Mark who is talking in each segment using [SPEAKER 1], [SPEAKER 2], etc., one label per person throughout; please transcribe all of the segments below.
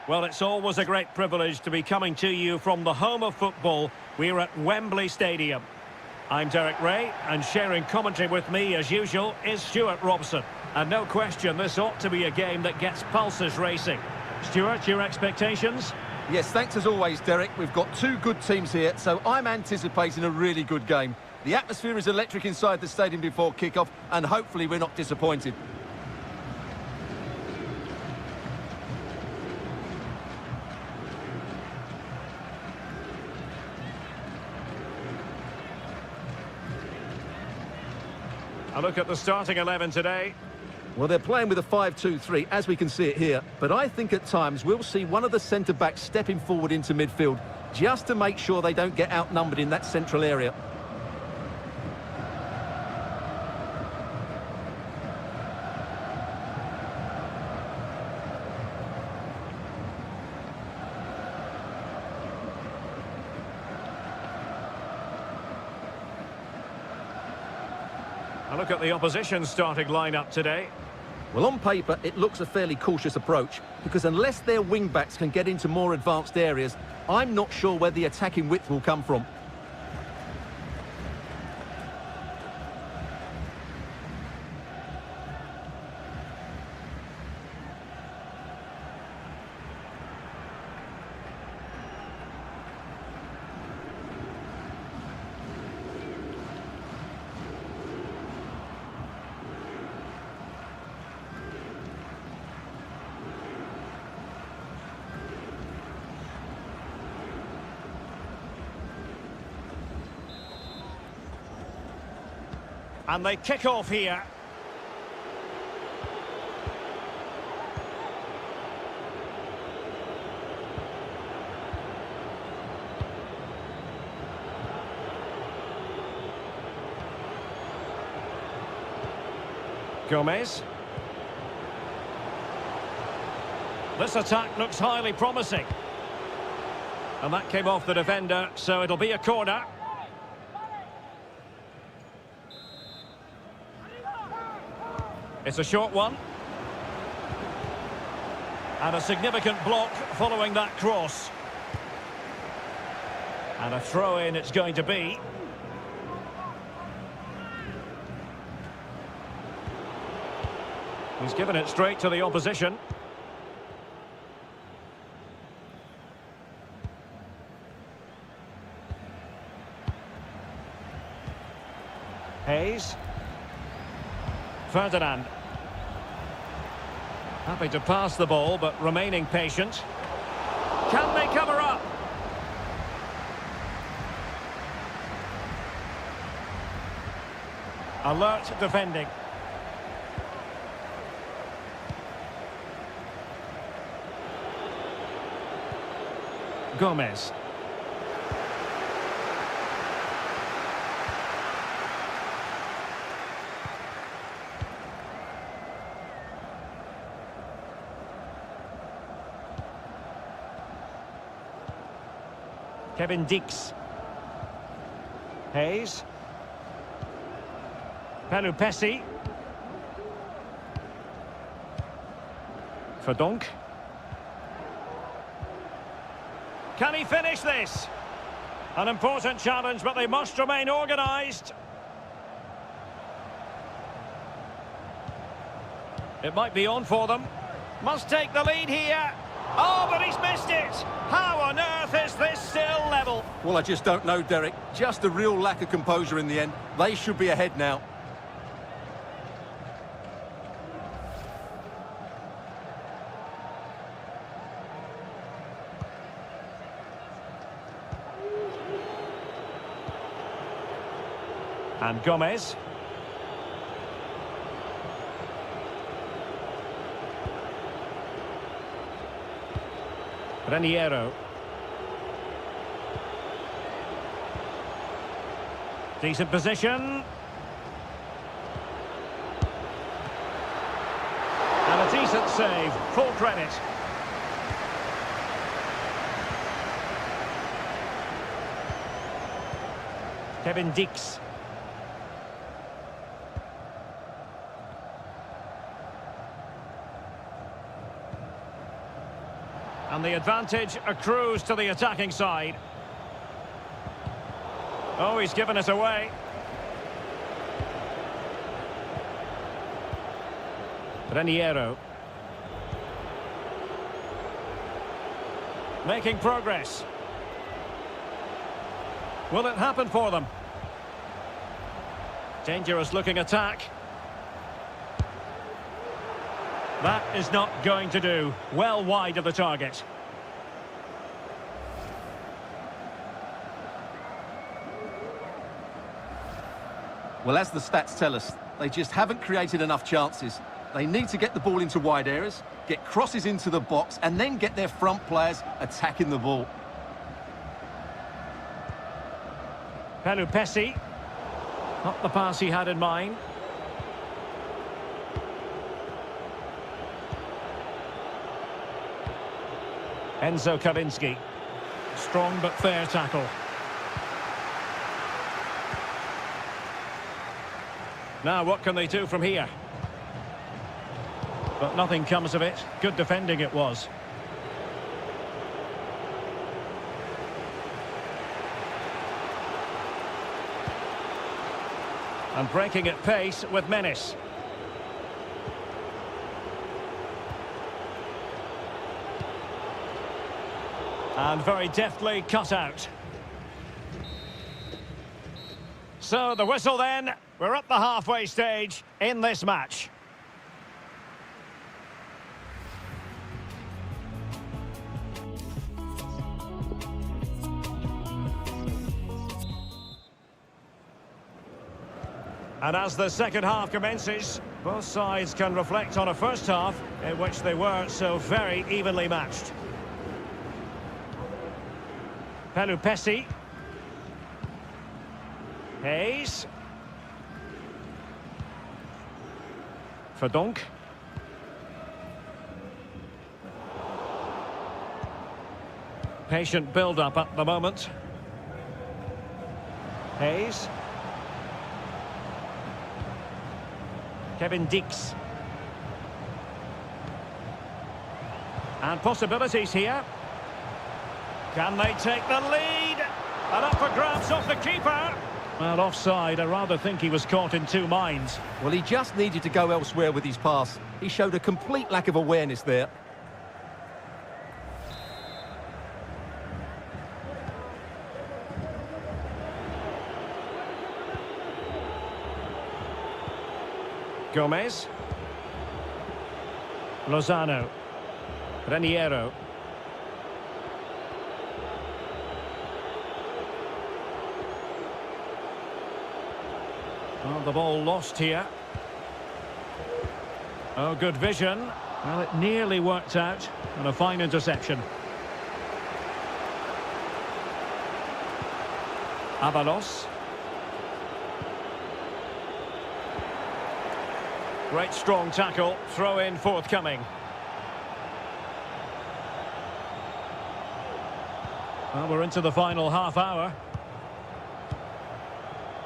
[SPEAKER 1] Well, it's always a great privilege to be coming to you from the home of football. We're at Wembley Stadium. I'm Derek Ray, and sharing commentary with me, as usual, is Stuart Robson. And no question, this ought to be a game that gets pulses racing. Stuart, your expectations?
[SPEAKER 2] Yes, thanks as always, Derek. We've got two good teams here, so I'm anticipating a really good game. The atmosphere is electric inside the stadium before kick-off, and hopefully we're not disappointed.
[SPEAKER 1] A look at the starting 11 today.
[SPEAKER 2] Well, they're playing with a 5-2-3, as we can see it here. But I think at times we'll see one of the centre-backs stepping forward into midfield, just to make sure they don't get outnumbered in that central area.
[SPEAKER 1] A look at the opposition starting lineup today.
[SPEAKER 2] Well, on paper, it looks a fairly cautious approach, because unless their wing-backs can get into more advanced areas, I'm not sure where the attacking width will come from.
[SPEAKER 1] And they kick off here. Gomez. This attack looks highly promising. And that came off the defender, so it'll be a corner. It's a short one. And a significant block following that cross. And a throw-in it's going to be. He's given it straight to the opposition. Hayes. Ferdinand. Happy to pass the ball, but remaining patient. Can they cover up? Alert defending. Gomez. Kevin Dix. Hayes. Pelupesi. Verdonk. Can he finish this? An important challenge, but they must remain organised. It might be on for them. Must take the lead here. Oh, but he's missed it! How on earth is this still level?
[SPEAKER 2] Well, I just don't know, Derek. Just a real lack of composure in the end. They should be ahead now.
[SPEAKER 1] And Gomez. Raniero. Decent position. And a decent save. Full credit. Kevin Dix. And And the advantage accrues to the attacking side. Oh, he's given it away. Raniero. Making progress. Will it happen for them? Dangerous looking attack. That is not going to do. Well wide of the target.
[SPEAKER 2] Well, as the stats tell us, they just haven't created enough chances. They need to get the ball into wide areas, get crosses into the box, and then get their front players attacking the ball.
[SPEAKER 1] Pelupessy. Not the pass he had in mind. Enzo Kalinski. Strong but fair tackle. Now what can they do from here? But nothing comes of it. Good defending it was. And breaking at pace with menace. And very deftly cut out. So the whistle then. We're at the halfway stage in this match. And as the second half commences, both sides can reflect on a first half in which they were so very evenly matched. Pelupessy. Hayes. Verdonk. Patient build-up at the moment. Hayes. Kevin Dix. And possibilities here. Can they take the lead? And up for grabs off the keeper. Well, offside. I rather think he was caught in two minds.
[SPEAKER 2] Well, he just needed to go elsewhere with his pass. He showed a complete lack of awareness there.
[SPEAKER 1] Gomez. Lozano. Raniero. Well, the ball lost here. Oh, good vision. Well, it nearly worked out. And a fine interception. Avalos. Great strong tackle. Throw in forthcoming. Well, we're into the final half hour.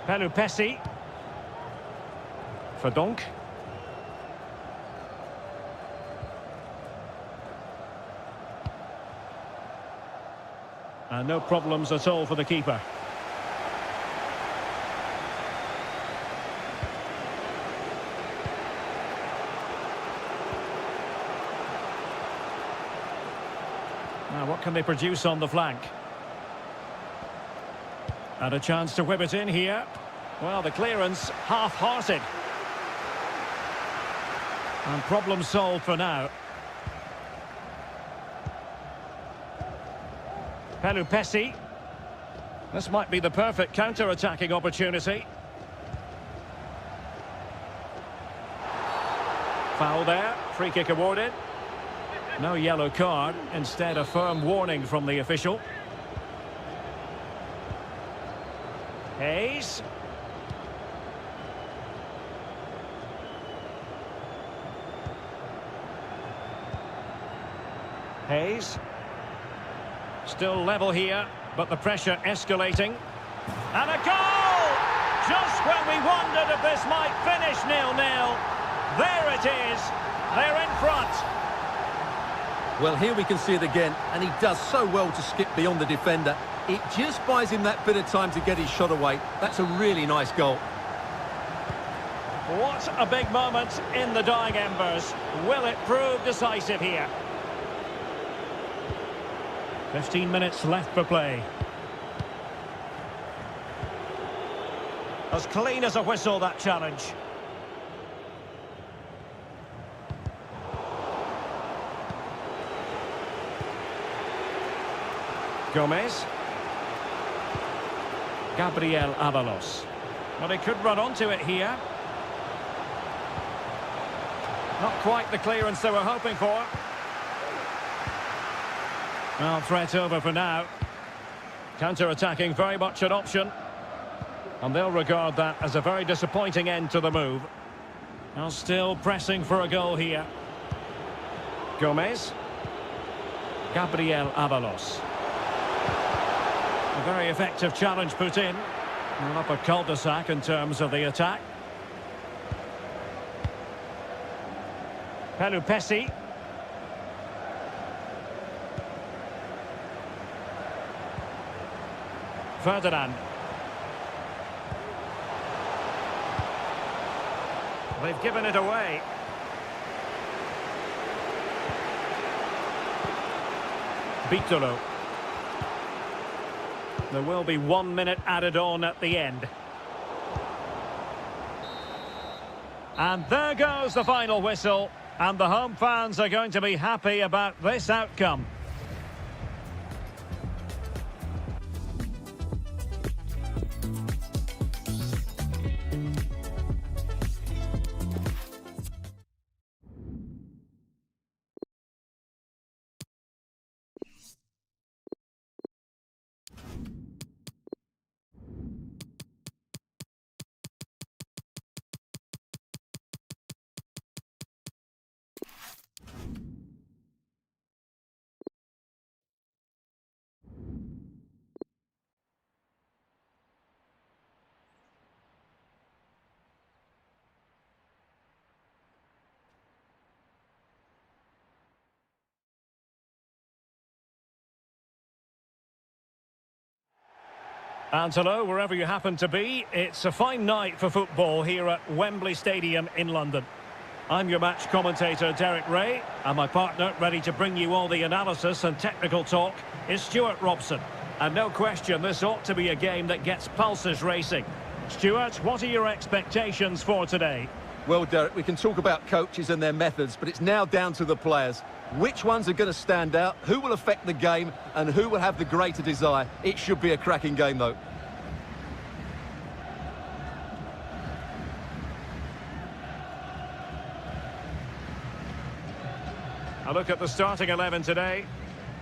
[SPEAKER 1] Pelupessy. Verdonk. And no problems at all for the keeper. Now, what can they produce on the flank? And a chance to whip it in here. Well, the clearance half-hearted. And problem solved for now. Pelupessy. This might be the perfect counter-attacking opportunity. Foul there. Free kick awarded. No yellow card. Instead, a firm warning from the official. Hayes. Hayes. Still level here, but the pressure escalating. And a goal! Just when we wondered if this might finish 0-0. There it is. They're in front.
[SPEAKER 2] Well, here we can see it again, and he does so well to skip beyond the defender. It just buys him that bit of time to get his shot away. That's a really nice goal.
[SPEAKER 1] What a big moment in the dying embers. Will it prove decisive here? 15 minutes left for play. As clean as a whistle, that challenge. Gomez. Gabriel Avalos. But he could run onto it here. Not quite the clearance they were hoping for. Well, threat over for now. Counter-attacking, very much an option. And they'll regard that as a very disappointing end to the move. Now still pressing for a goal here. Gomez. Gabriel Avalos. A very effective challenge put in. And up a cul-de-sac in terms of the attack. Pelupesi. Ferdinand. They've given it away. Bitolo. There will be 1 minute added on at the end. And there goes the final whistle. And the home fans are going to be happy about this outcome. And hello, wherever you happen to be, it's a fine night for football here at Wembley Stadium in London. I'm your match commentator, Derek Ray, and my partner, ready to bring you all the analysis and technical talk, is Stuart Robson. And no question, this ought to be a game that gets pulses racing. Stuart, what are your expectations for today?
[SPEAKER 2] Well, Derek, we can talk about coaches and their methods, but it's now down to the players. Which ones are going to stand out, who will affect the game, and who will have the greater desire? It should be a cracking game, though.
[SPEAKER 1] A look at the starting 11 today.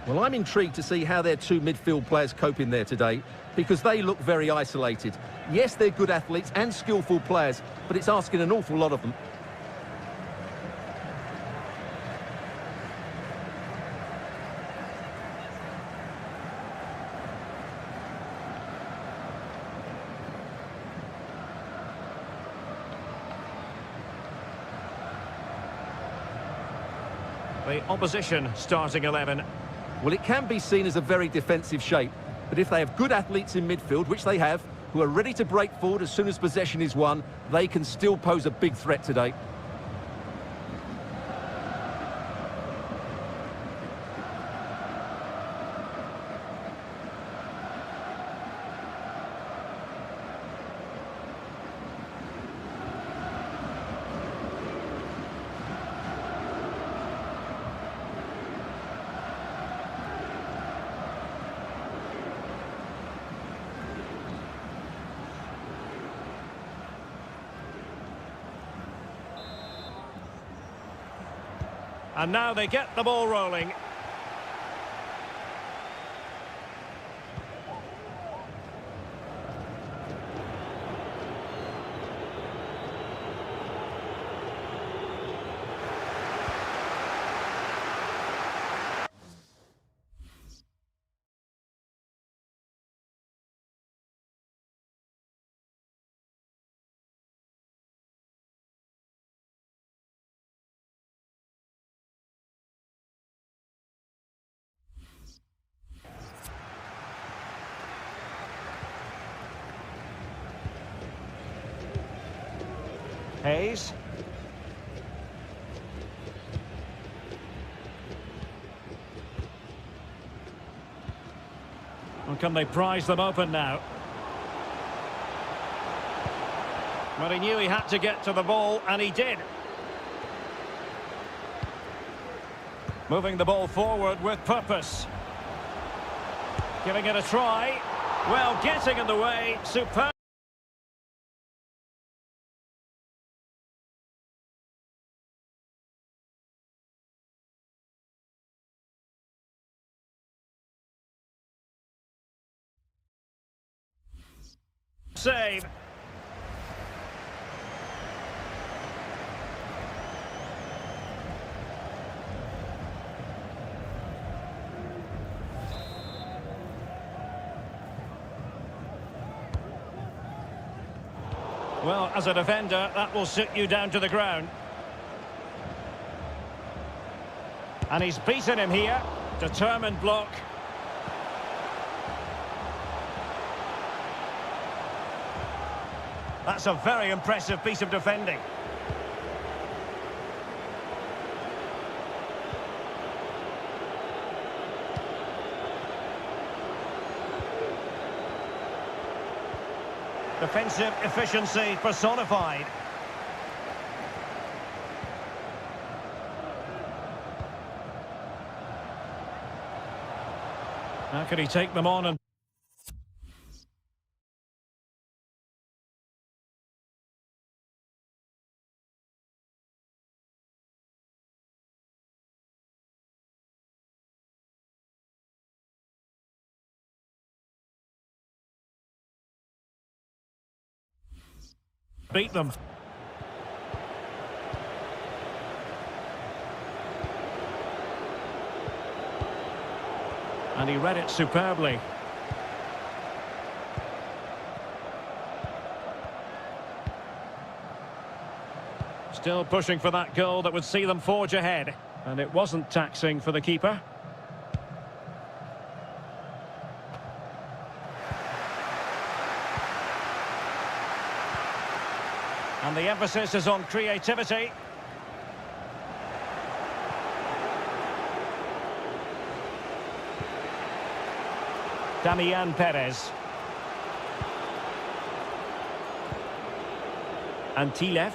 [SPEAKER 2] Well, I'm intrigued to see how their two midfield players cope in there today, because they look very isolated. Yes, they're good athletes and skillful players, but it's asking an awful lot of them.
[SPEAKER 1] The opposition starting 11.
[SPEAKER 2] Well, it can be seen as a very defensive shape, but if they have good athletes in midfield, which they have, who are ready to break forward as soon as possession is won, they can still pose a big threat today.
[SPEAKER 1] And now they get the ball rolling. Hayes. Well, can they prise them open now? But he knew he had to get to the ball, and he did. Moving the ball forward with purpose. Giving it a try. Well, getting in the way. Superb. Save. Well, as a defender, that will sit you down to the ground. And he's beaten him here. Determined block. That's a very impressive piece of defending. Defensive efficiency personified. How can he take them on and beat them? And he read it superbly. Still pushing for that goal that would see them forge ahead. And it wasn't taxing for the keeper. And the emphasis is on creativity. Damian Perez. Antilef.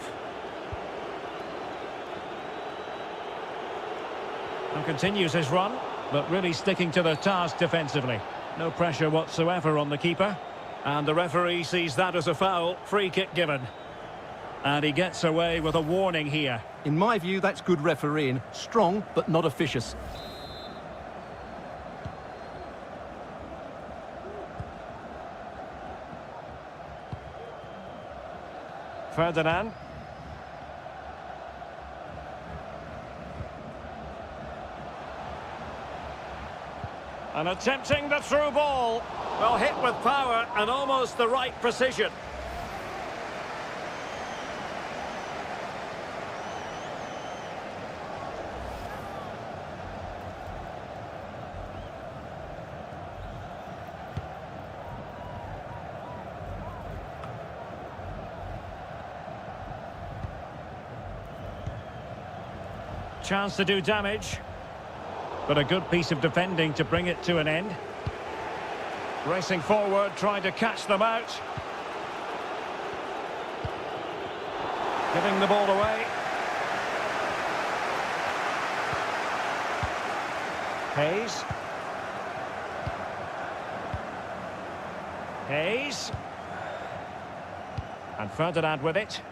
[SPEAKER 1] And continues his run, but really sticking to the task defensively. No pressure whatsoever on the keeper. And the referee sees that as a foul. Free kick given. And he gets away with a warning here.
[SPEAKER 2] In my view, that's good refereeing. Strong, but not officious.
[SPEAKER 1] Ferdinand. And attempting the through ball. Well, hit with power and almost the right precision. Chance to do damage, but a good piece of defending to bring it to an end. Racing forward, trying to catch them out. Giving the ball away. Hayes. Hayes. And Ferdinand with it.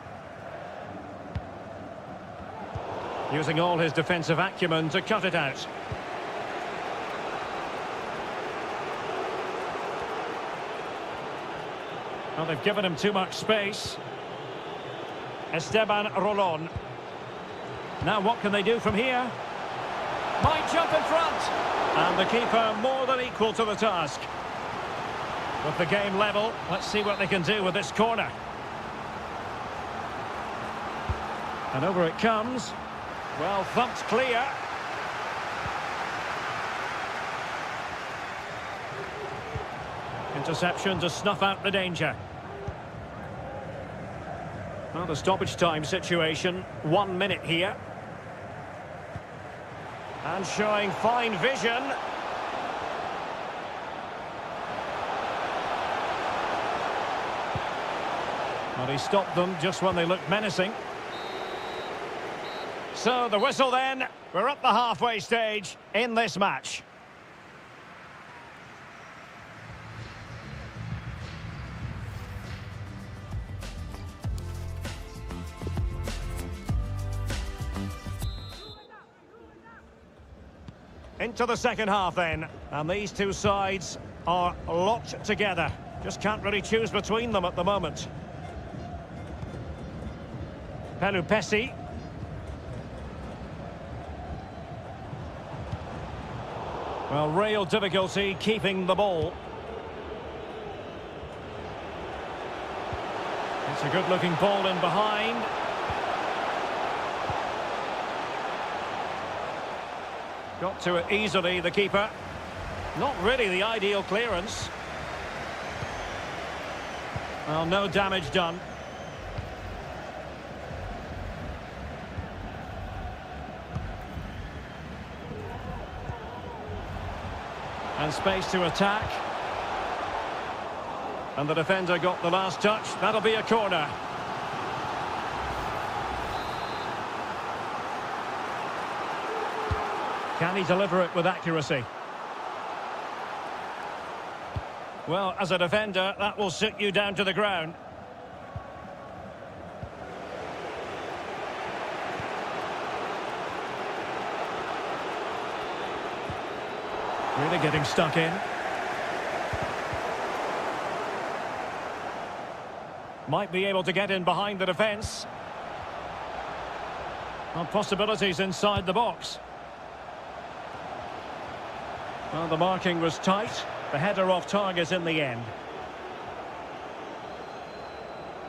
[SPEAKER 1] Using all his defensive acumen to cut it out. Well, they've given him too much space. Esteban Rolon. Now what can they do from here? Might jump in front. And the keeper more than equal to the task. With the game level, let's see what they can do with this corner. And over it comes. Well, thumped clear. Interception to snuff out the danger. Well, the stoppage time situation, 1 minute here. And showing fine vision. Well, he stopped them just when they looked menacing. So the whistle then. We're at the halfway stage in this match. Into the second half then, and these two sides are locked together. Just can't really choose between them at the moment. Pelupesi. Well, real difficulty keeping the ball. It's a good-looking ball in behind. Got to it easily, the keeper. Not really the ideal clearance. Well, no damage done. And space to attack. And the defender got the last touch. That'll be a corner. Can he deliver it with accuracy? Well, as a defender, that will sit you down to the ground. Really getting stuck in. Might be able to get in behind the defence. Well, possibilities inside the box. Well, the marking was tight. The header off target in the end.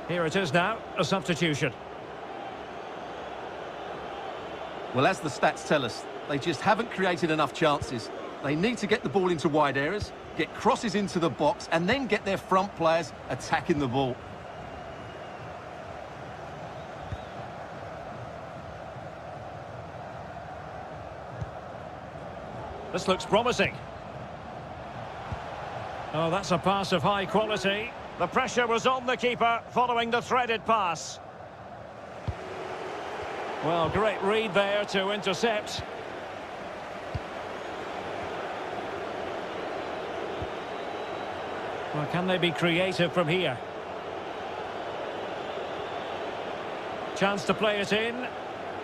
[SPEAKER 1] Here it is now, a substitution.
[SPEAKER 2] Well, as the stats tell us, they just haven't created enough chances. They need to get the ball into wide areas, get crosses into the box, and then get their front players attacking the ball.
[SPEAKER 1] This looks promising. Oh, that's a pass of high quality. The pressure was on the keeper following the threaded pass. Well, great read there to intercept. Well, can they be creative from here? Chance to play it in.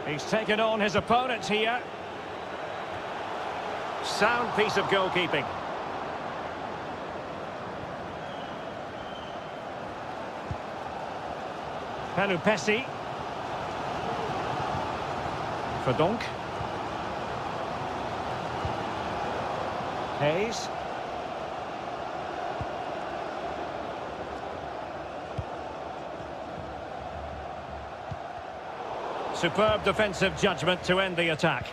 [SPEAKER 1] He's taken on his opponent here. Sound piece of goalkeeping. Pelupesi. Verdonk. Hayes. Superb defensive judgment to end the attack.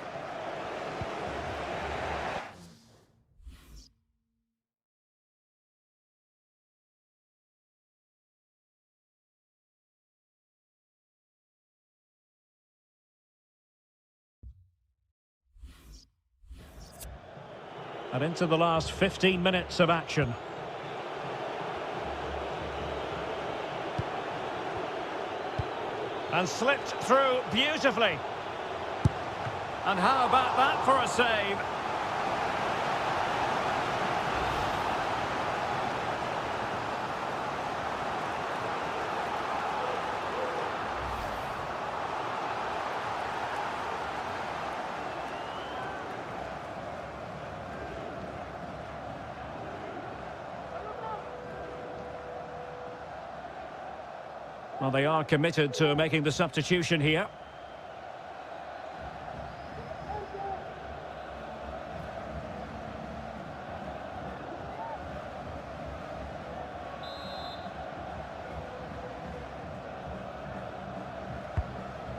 [SPEAKER 1] And into the last 15 minutes of action. And slipped through beautifully. And how about that for a save? Well, they are committed to making the substitution here.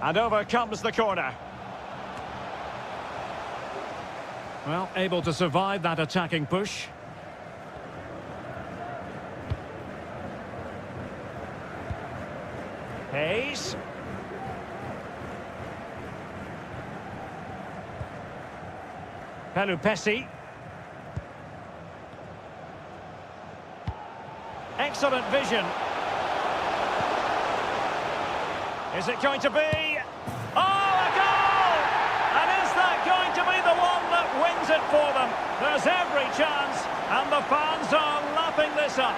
[SPEAKER 1] And over comes the corner. Well, able to survive that attacking push. Hayes. Pelupesi. Excellent vision. Is it going to be? Oh, a goal! And is that going to be the one that wins it for them? There's every chance, and the fans are lapping this up.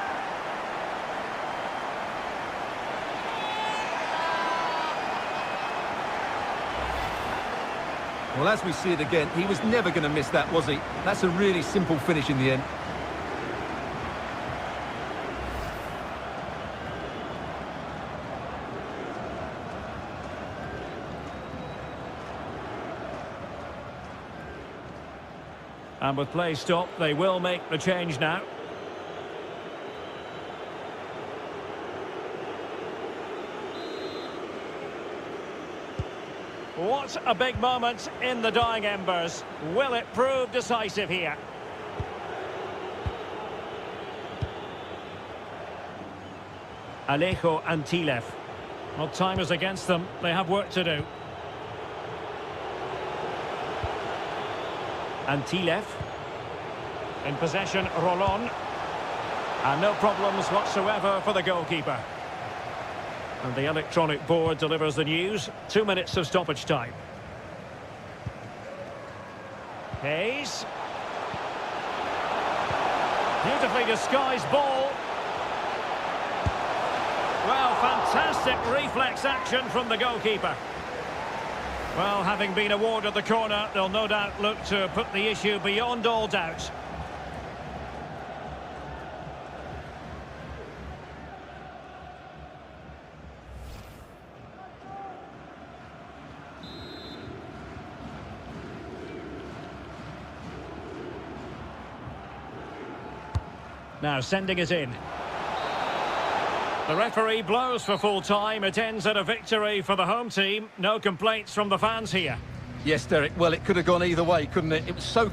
[SPEAKER 2] Well, as we see it again, he was never going to miss that, was he? That's a really simple finish in the end.
[SPEAKER 1] And with play stopped, they will make the change now. What a big moment in the dying embers. Will it prove decisive here? Alejo and Tilef. Well, time is against them. They have work to do. And Tilef. In possession, Rolon. And no problems whatsoever for the goalkeeper. And the electronic board delivers the news. 2 minutes of stoppage time. Hayes. Beautifully disguised ball. Well, fantastic reflex action from the goalkeeper. Well, having been awarded the corner, they'll no doubt look to put the issue beyond all doubt. Now sending it in. The referee blows for full time. It ends at a victory for the home team. No complaints from the fans here.
[SPEAKER 2] Yes, Derek. Well, it could have gone either way, couldn't it? It was so...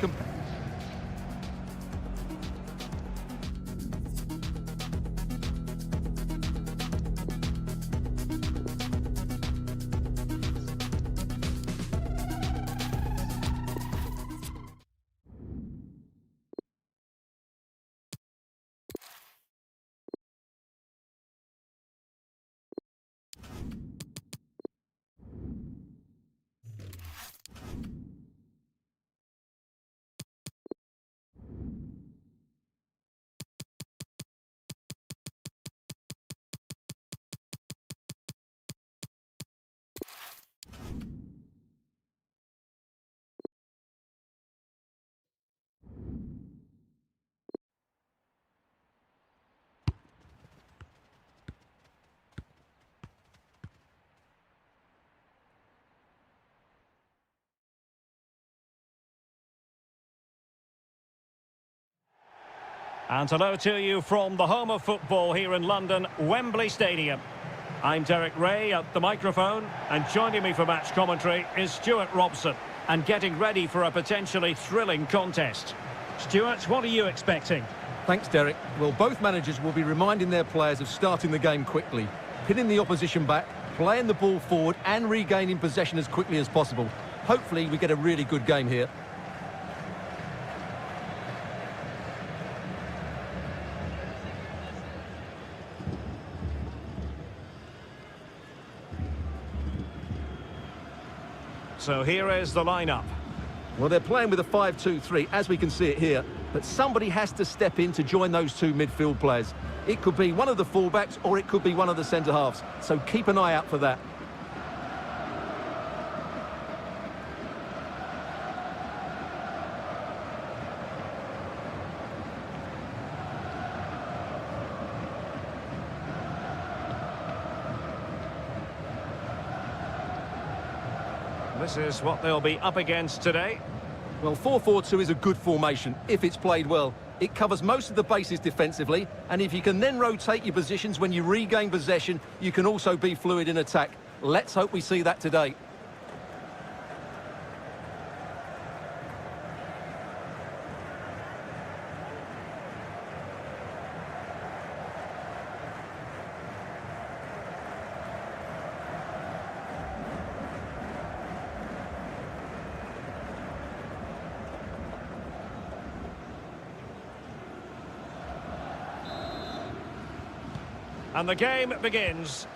[SPEAKER 1] And hello to you from the home of football here in London, Wembley Stadium. I'm Derek Ray at the microphone, and joining me for match commentary is Stuart Robson, and getting ready for a potentially thrilling contest. Stuart, what are you expecting?
[SPEAKER 2] Thanks, Derek. Well, both managers will be reminding their players of starting the game quickly, pinning the opposition back, playing the ball forward and regaining possession as quickly as possible. Hopefully we get a really good game here.
[SPEAKER 1] So here is the lineup.
[SPEAKER 2] Well, they're playing with a 5-2-3, as we can see it here. But somebody has to step in to join those two midfield players. It could be one of the fullbacks or it could be one of the centre-halves. So keep an eye out for that.
[SPEAKER 1] This is what they'll be up against today.
[SPEAKER 2] Well, 4-4-2 is a good formation if it's played well. It covers most of the bases defensively, and if you can then rotate your positions when you regain possession, you can also be fluid in attack. Let's hope we see that today.
[SPEAKER 1] And the game begins.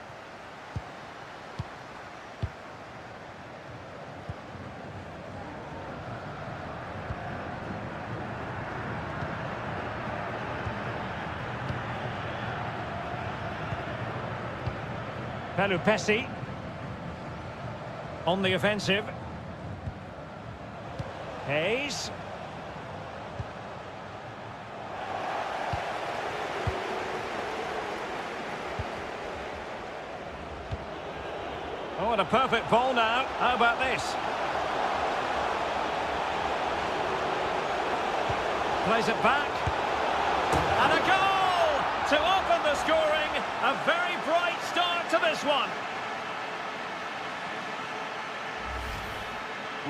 [SPEAKER 1] Pelupessy on the offensive. Hayes. Oh, and a perfect ball now. How about this? Plays it back. And a goal to open the scoring. A very bright start to this one.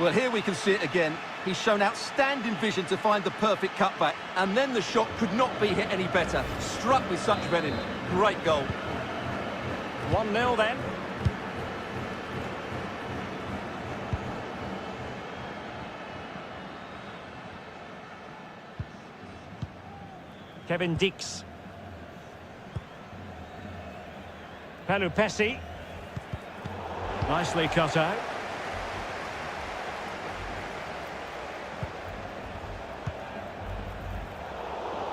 [SPEAKER 2] Well, here we can see it again. He's shown outstanding vision to find the perfect cutback. And then the shot could not be hit any better. Struck with such venom. Great goal.
[SPEAKER 1] 1-0 then. Kevin Dix. Pelupessy. Nicely cut out.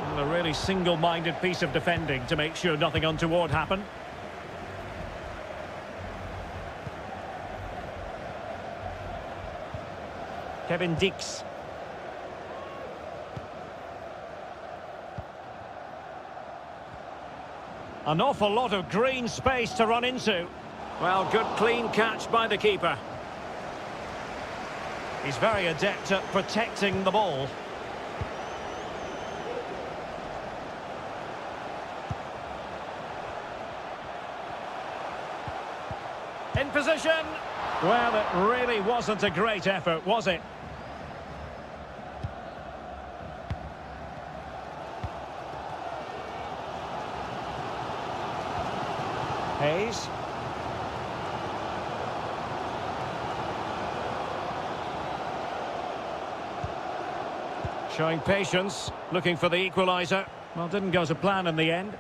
[SPEAKER 1] And a really single-minded piece of defending to make sure nothing untoward happened. Kevin Dix. An awful lot of green space to run into. Well, good clean catch by the keeper. He's very adept at protecting the ball. In position. Well, it really wasn't a great effort, was it? Hayes. Showing patience, looking for the equaliser. Well, didn't go to plan in the end.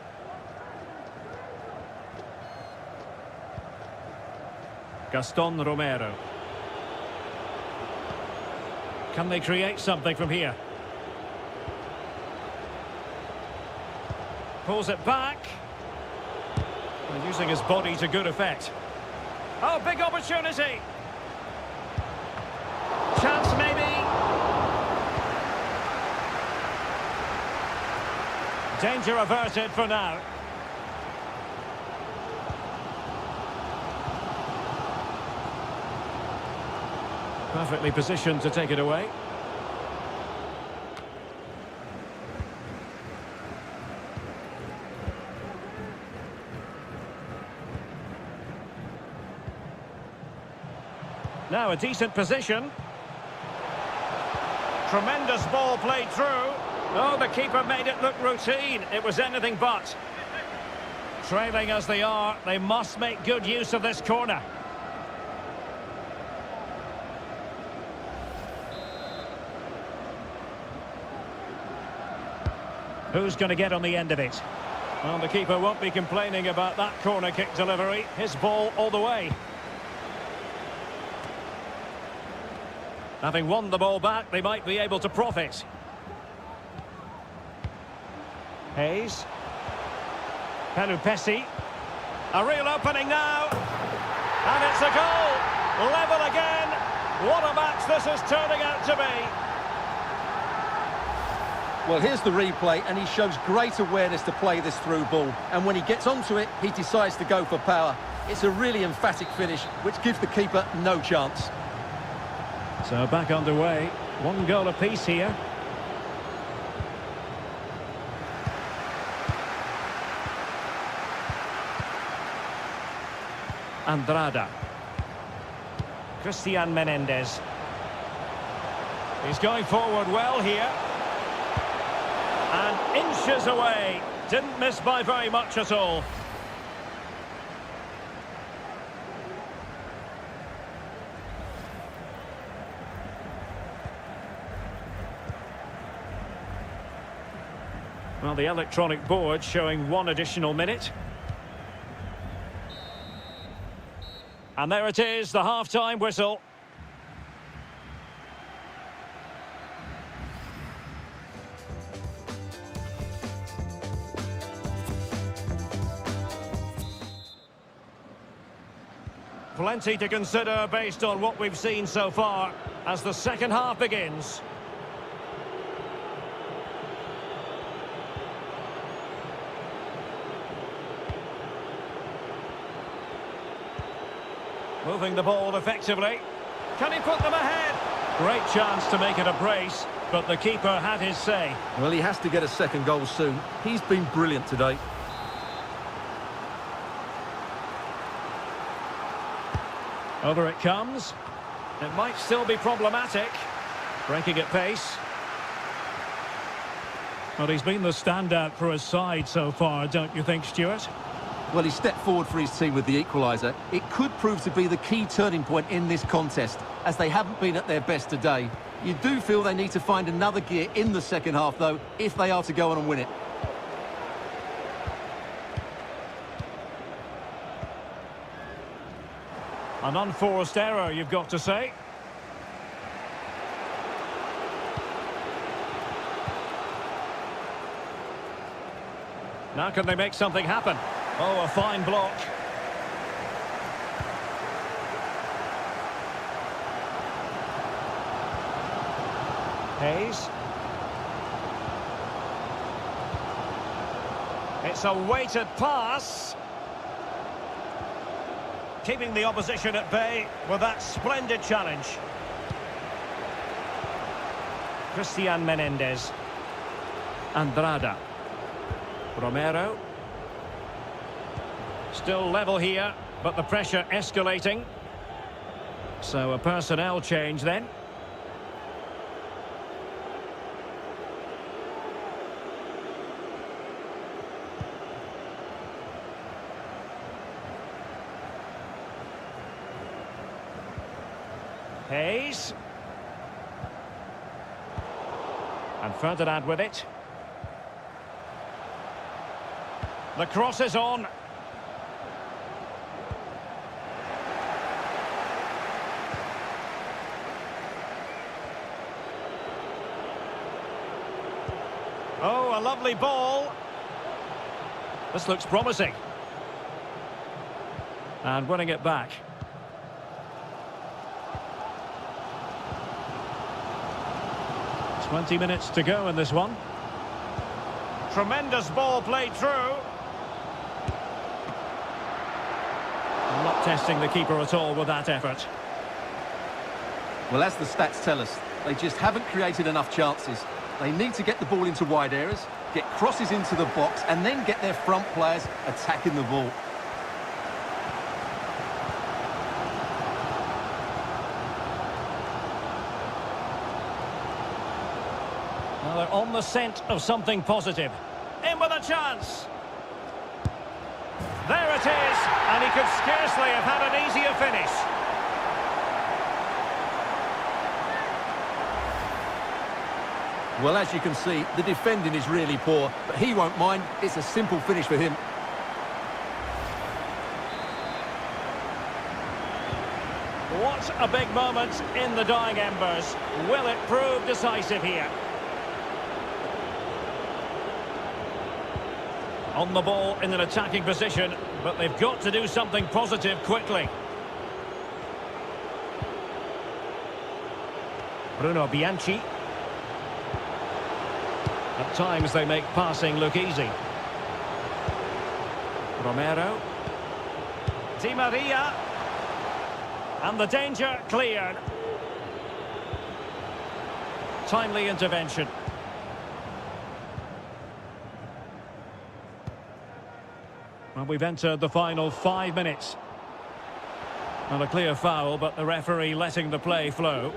[SPEAKER 1] Gaston Romero. Can they create something from here? Pulls it back. And using his body to good effect. Oh, big opportunity. Chance maybe. Danger averted for now. Perfectly positioned to take it away. Now a decent position. Tremendous ball played through. Oh, the keeper made it look routine. It was anything but. Trailing as they are, they must make good use of this corner. Who's going to get on the end of it? Well, the keeper won't be complaining about that corner kick delivery. His ball all the way. Having won the ball back, they might be able to profit. Hayes. Pelupessy. A real opening now. And it's a goal. Level again. What a match this is turning out to be.
[SPEAKER 2] Well, here's the replay, and he shows great awareness to play this through ball. And when he gets onto it, he decides to go for power. It's a really emphatic finish, which gives the keeper no chance.
[SPEAKER 1] So back underway. 1 goal apiece here. Andrada. Christian Menendez. He's going forward well here. And inches away. Didn't miss by very much at all. Well, the electronic board showing 1 additional minute. And there it is, the half-time whistle. Plenty to consider based on what we've seen so far as the second half begins. Moving the ball effectively. Can he put them ahead? Great chance to make it a brace, but the keeper had his say.
[SPEAKER 2] Well, he has to get a second goal soon. He's been brilliant today.
[SPEAKER 1] Over it comes. It might still be problematic. Breaking at pace. Well, he's been the standout for his side so far, don't you think, Stuart?
[SPEAKER 2] Well, he stepped forward for his team with the equaliser. It could prove to be the key turning point in this contest, as they haven't been at their best today. You do feel they need to find another gear in the second half, though, if they are to go on and win it.
[SPEAKER 1] An unforced error, you've got to say. Now can they make something happen? Oh, a fine block. Hayes. It's a weighted pass. Keeping the opposition at bay with that splendid challenge. Christian Menendez. Andrada. Romero. Still level here, but the pressure escalating. So a personnel change then. Hayes. And Ferdinand with it. The cross is on. Oh, a lovely ball. This looks promising. And winning it back. "20 minutes to go in this one. Tremendous ball played through. Not testing the keeper at all with that effort.
[SPEAKER 2] Well, as the stats tell us, they just haven't created enough chances. They need to get the ball into wide areas, get crosses into the box, and then get their front players attacking the ball.
[SPEAKER 1] Well, they're on the scent of something positive. In with a chance. There it is, and he could scarcely have had an easier finish.
[SPEAKER 2] Well, as you can see, the defending is really poor, but he won't mind. It's a simple finish for him.
[SPEAKER 1] What a big moment in the dying embers. Will it prove decisive here? On the ball in an attacking position, but they've got to do something positive quickly. Bruno Bianchi. At times they make passing look easy. Romero. Di Maria. And the danger cleared. Timely intervention. Well, we've entered the final 5 minutes. Not a clear foul, but the referee letting the play flow.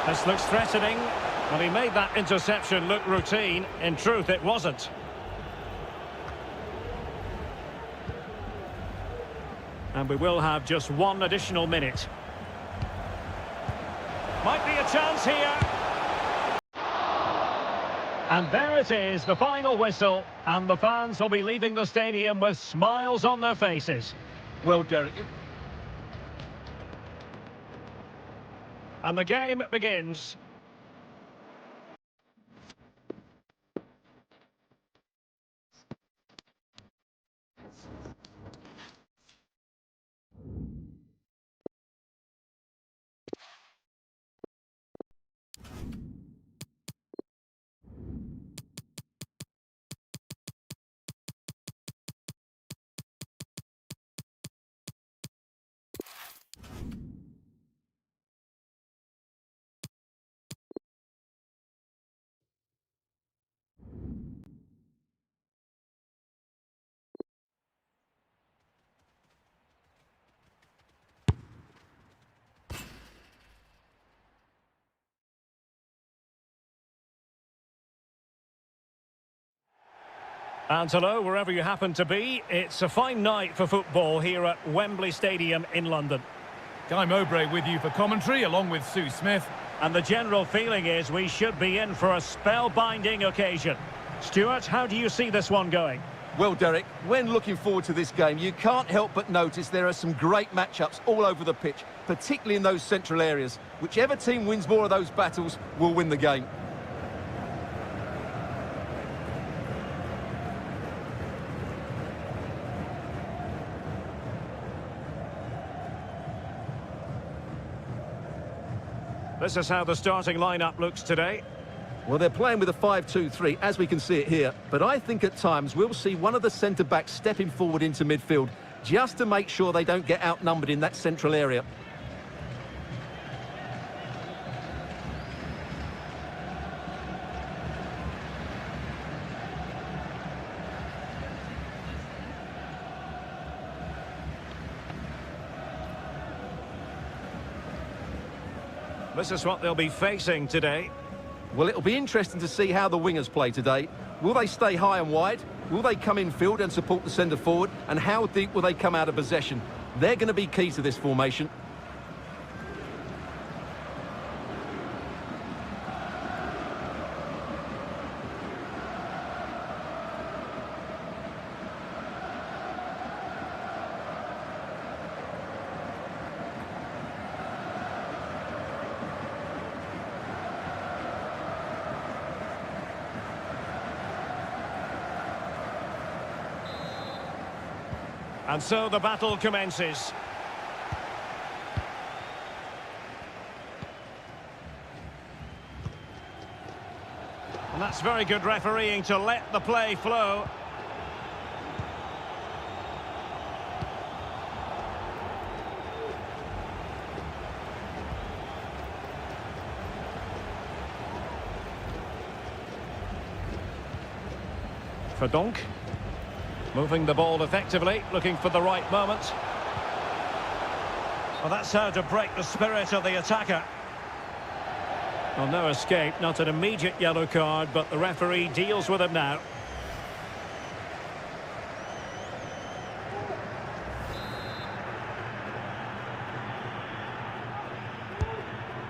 [SPEAKER 1] This looks threatening. Well, he made that interception look routine. In truth, it wasn't. And we will have just one additional minute. Might be a chance here. And there it is, the final whistle, and the fans will be leaving the stadium with smiles on their faces.
[SPEAKER 2] Well, Derek,
[SPEAKER 1] And the game begins. And hello, wherever you happen to be, it's a fine night for football here at Wembley Stadium in London.
[SPEAKER 3] Guy Mowbray with you for commentary, along with Sue Smith.
[SPEAKER 1] And the general feeling is we should be in for a spellbinding occasion. Stuart, how do you see this one going?
[SPEAKER 2] well, Derek, when looking forward to this game, you can't help but notice there are some great matchups all over the pitch, particularly in those central areas. Whichever team wins more of those battles will win the game.
[SPEAKER 1] This is how the starting lineup looks today.
[SPEAKER 2] Well, they're playing with a 5-2-3, as we can see it here. But I think at times we'll see one of the centre-backs stepping forward into midfield just to make sure they don't get outnumbered in that central area.
[SPEAKER 1] This is what they'll be facing today.
[SPEAKER 2] Well, it'll be interesting to see how the wingers play today. Will they stay high and wide? Will they come in field and support the centre forward? And how deep will they come out of possession? They're going to be key to this formation.
[SPEAKER 1] And so the battle commences. And that's very good refereeing to let the play flow. Verdonk. Moving the ball effectively, looking for the right moment. Well, that's how to break the spirit of the attacker. Well, no escape, not an immediate yellow card, but the referee deals with him now.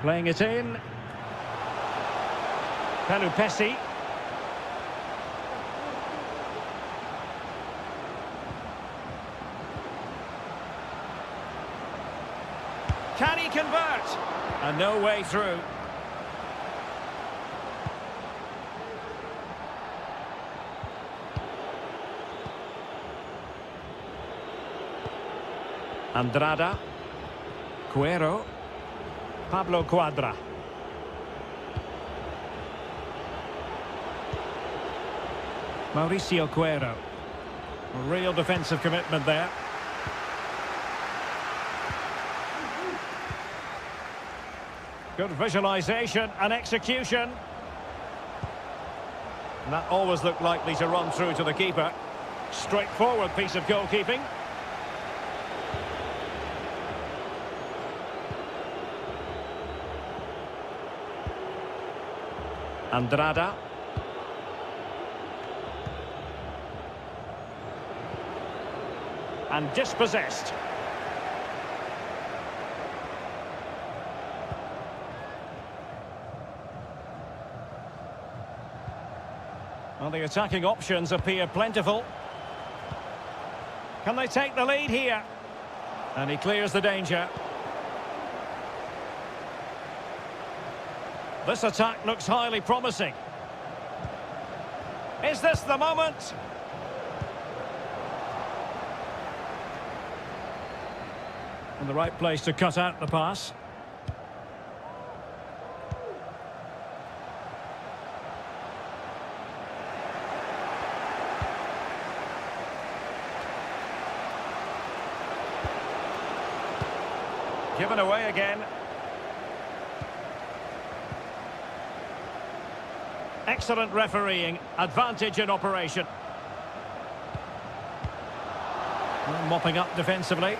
[SPEAKER 1] Playing it in. Pelupesi. Can he convert? And no way through. Andrada. Cuero. Pablo Cuadra. Mauricio Cuero. A real defensive commitment there. Good visualisation and execution. And that always looked likely to run through to the keeper. Straightforward piece of goalkeeping. Andrada. And dispossessed. Well, the attacking options appear plentiful. Can they take the lead here? And he clears the danger. This attack looks highly promising. Is this the moment? In the right place to cut out the pass. Given away again. Excellent refereeing, advantage in operation. Well, mopping up defensively.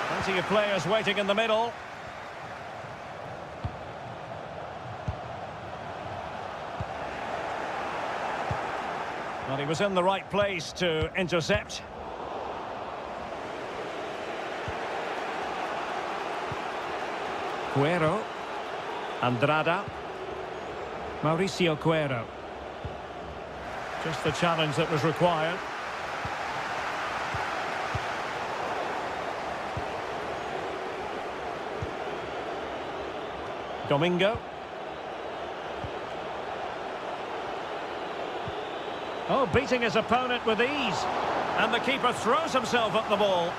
[SPEAKER 1] Plenty of players waiting in the middle. Well, he was in the right place to intercept. Cuero, Andrada, Mauricio Cuero. Just the challenge that was required. Domingo. Oh, beating his opponent with ease. And the keeper throws himself at the ball.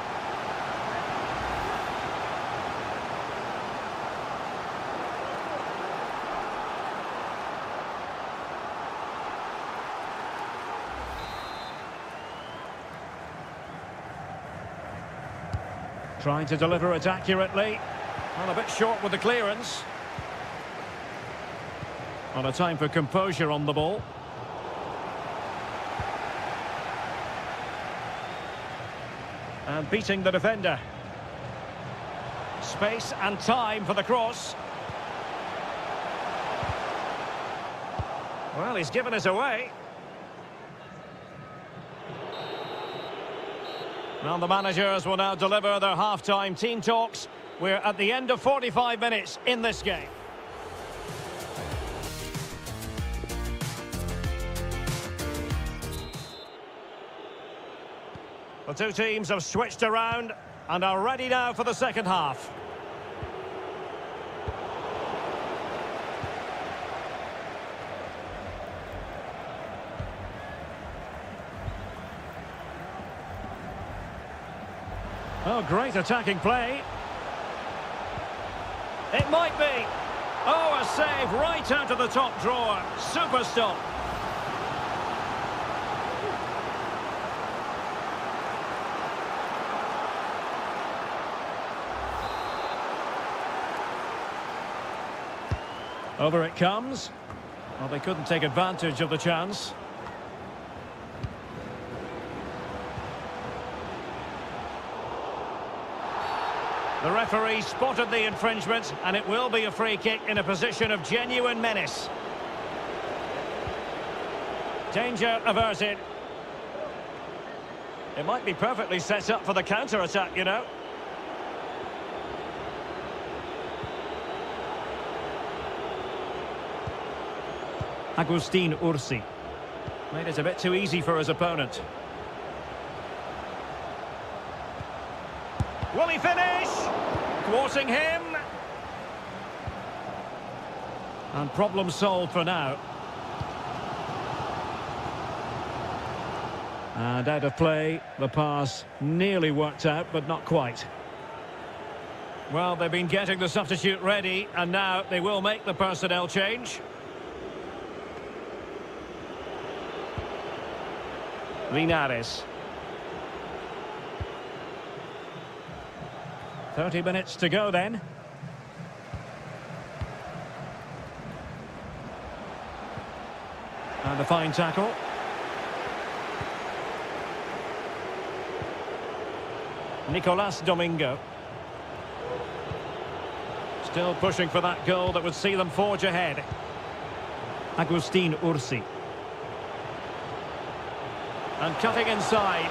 [SPEAKER 1] Trying to deliver it accurately. Well, a bit short with the clearance. On a time for composure on the ball. And beating the defender. Space and time for the cross. Well, he's given us away. Well, the managers will now deliver their half-time team talks. We're at the end of 45 minutes in this game. The two teams have switched around and are ready now for the second half. Oh, great attacking play. It might be. Oh, a save right out of the top drawer. Super stop. Over it comes. Well, they couldn't take advantage of the chance. The referee spotted the infringement, and it will be a free kick in a position of genuine menace. Danger averted. It might be perfectly set up for the counter-attack, you know. Agustin Ursi. Made it a bit too easy for his opponent. Will he finish? Thwarting him. And problem solved for now. And out of play, the pass nearly worked out, but not quite. Well, they've been getting the substitute ready, and now they will make the personnel change. Linares. 30 minutes to go then. And a fine tackle. Nicolas Domingo. Still pushing for that goal that would see them forge ahead. Agustin Ursi. And cutting inside.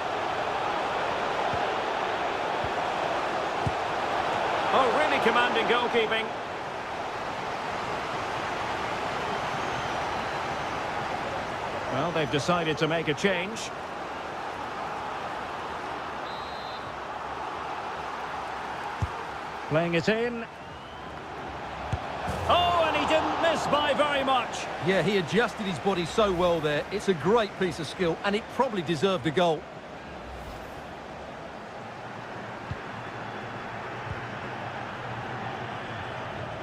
[SPEAKER 1] Oh, really commanding goalkeeping. Well, they've decided to make a change. Playing it in. Oh, and he didn't miss by very much.
[SPEAKER 2] Yeah, he adjusted his body so well there. It's a great piece of skill, and it probably deserved a goal.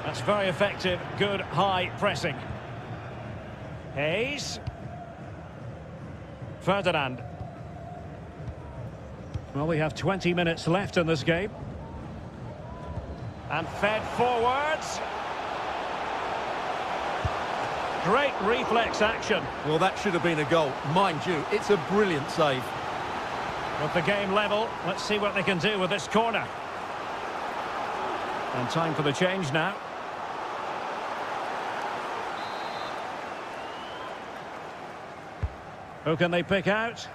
[SPEAKER 1] That's very effective, good high pressing. Hayes. Ferdinand. Well, we have 20 minutes left in this game. And fed forwards. Great reflex action.
[SPEAKER 2] Well, that should have been a goal. Mind you, it's a brilliant save.
[SPEAKER 1] With the game level, let's see what they can do with this corner. And time for the change now. Who can they pick out?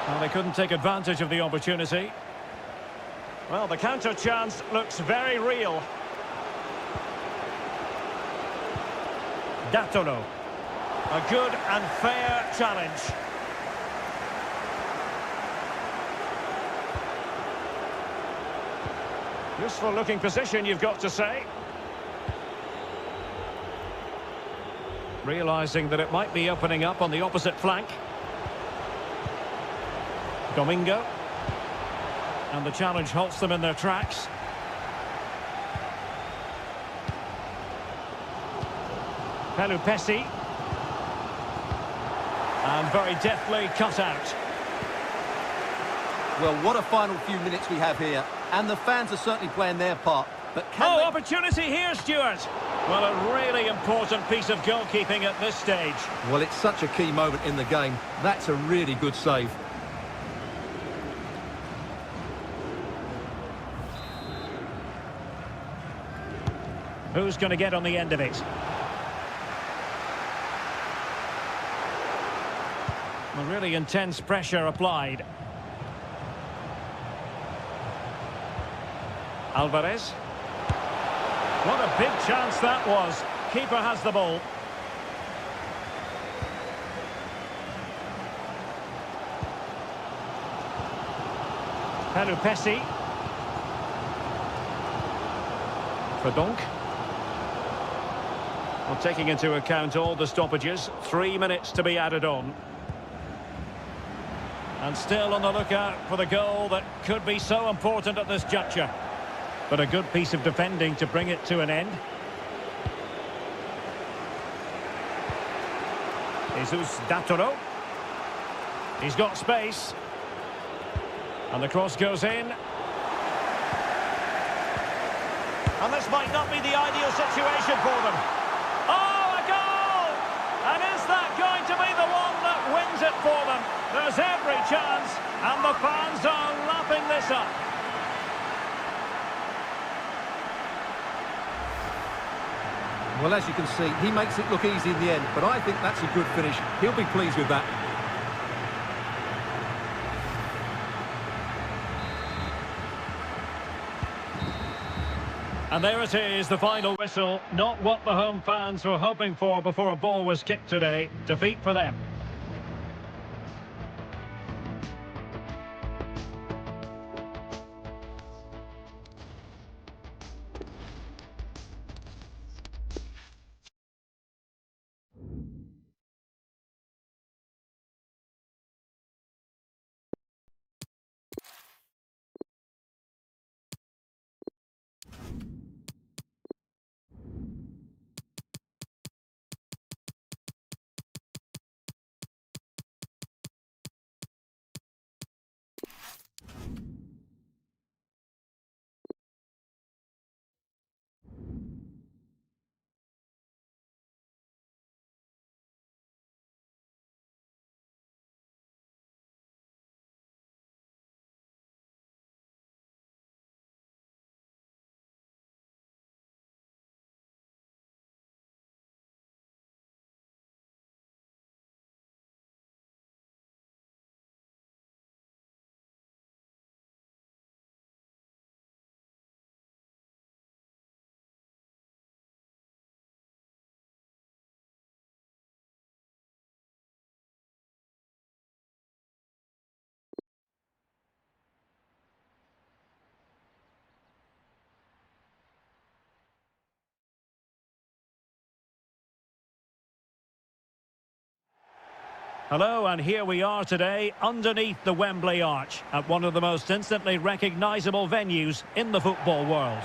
[SPEAKER 1] Well, they couldn't take advantage of the opportunity. Well, the counter chance looks very real. Datolo. A good and fair challenge. Useful looking position, you've got to say. Realising that it might be opening up on the opposite flank. Domingo. And the challenge halts them in their tracks. Pelupesi. And very deftly cut out.
[SPEAKER 2] Well, what a final few minutes we have here. And the fans are certainly playing their part. But can
[SPEAKER 1] opportunity here, Stuart. Well, a really important piece of goalkeeping at this stage.
[SPEAKER 2] Well, it's such a key moment in the game. That's a really good save.
[SPEAKER 1] Who's going to get on the end of it? Well, really intense pressure applied. Alvarez. What a big chance that was. Keeper has the ball. Pelupesi. Verdonk. Well, taking into account all the stoppages, 3 minutes to be added on. And still on the lookout for the goal that could be so important at this juncture. But a good piece of defending to bring it to an end. Jesus Datoro. He's got space. And the cross goes in. And this might not be the ideal situation for them. Oh, a goal! And is that going to be the one that wins it for them? There's every chance, and the fans are lapping this up.
[SPEAKER 2] Well, as you can see, he makes it look easy in the end, but I think that's a good finish. He'll be pleased with that.
[SPEAKER 1] And there it is, the final whistle. Not what the home fans were hoping for before a ball was kicked today. Defeat for them. Hello, and here we are today underneath the Wembley Arch at one of the most instantly recognisable venues in the football world.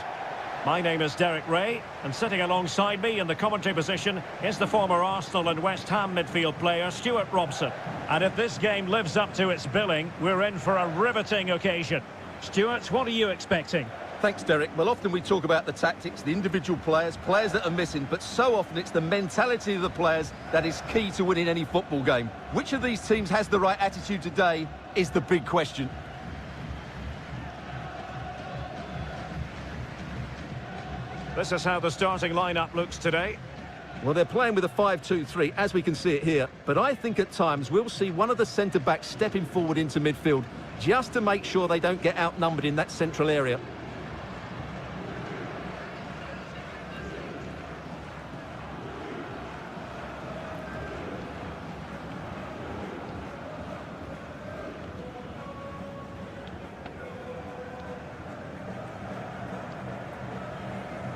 [SPEAKER 1] My name is Derek Ray, and sitting alongside me in the commentary position is the former Arsenal and West Ham midfield player Stuart Robson. And if this game lives up to its billing, we're in for a riveting occasion. Stuart, what are you expecting?
[SPEAKER 2] Thanks, Derek. Well, often we talk about the tactics, the individual players that are missing, but so often it's the mentality of the players that is key to winning any football game. Which of these teams has the right attitude today is the big question.
[SPEAKER 1] This is how the starting lineup looks today.
[SPEAKER 2] Well, they're playing with a 5-2-3, as we can see it here. But I think at times we'll see one of the centre-backs stepping forward into midfield, just to make sure they don't get outnumbered in that central area.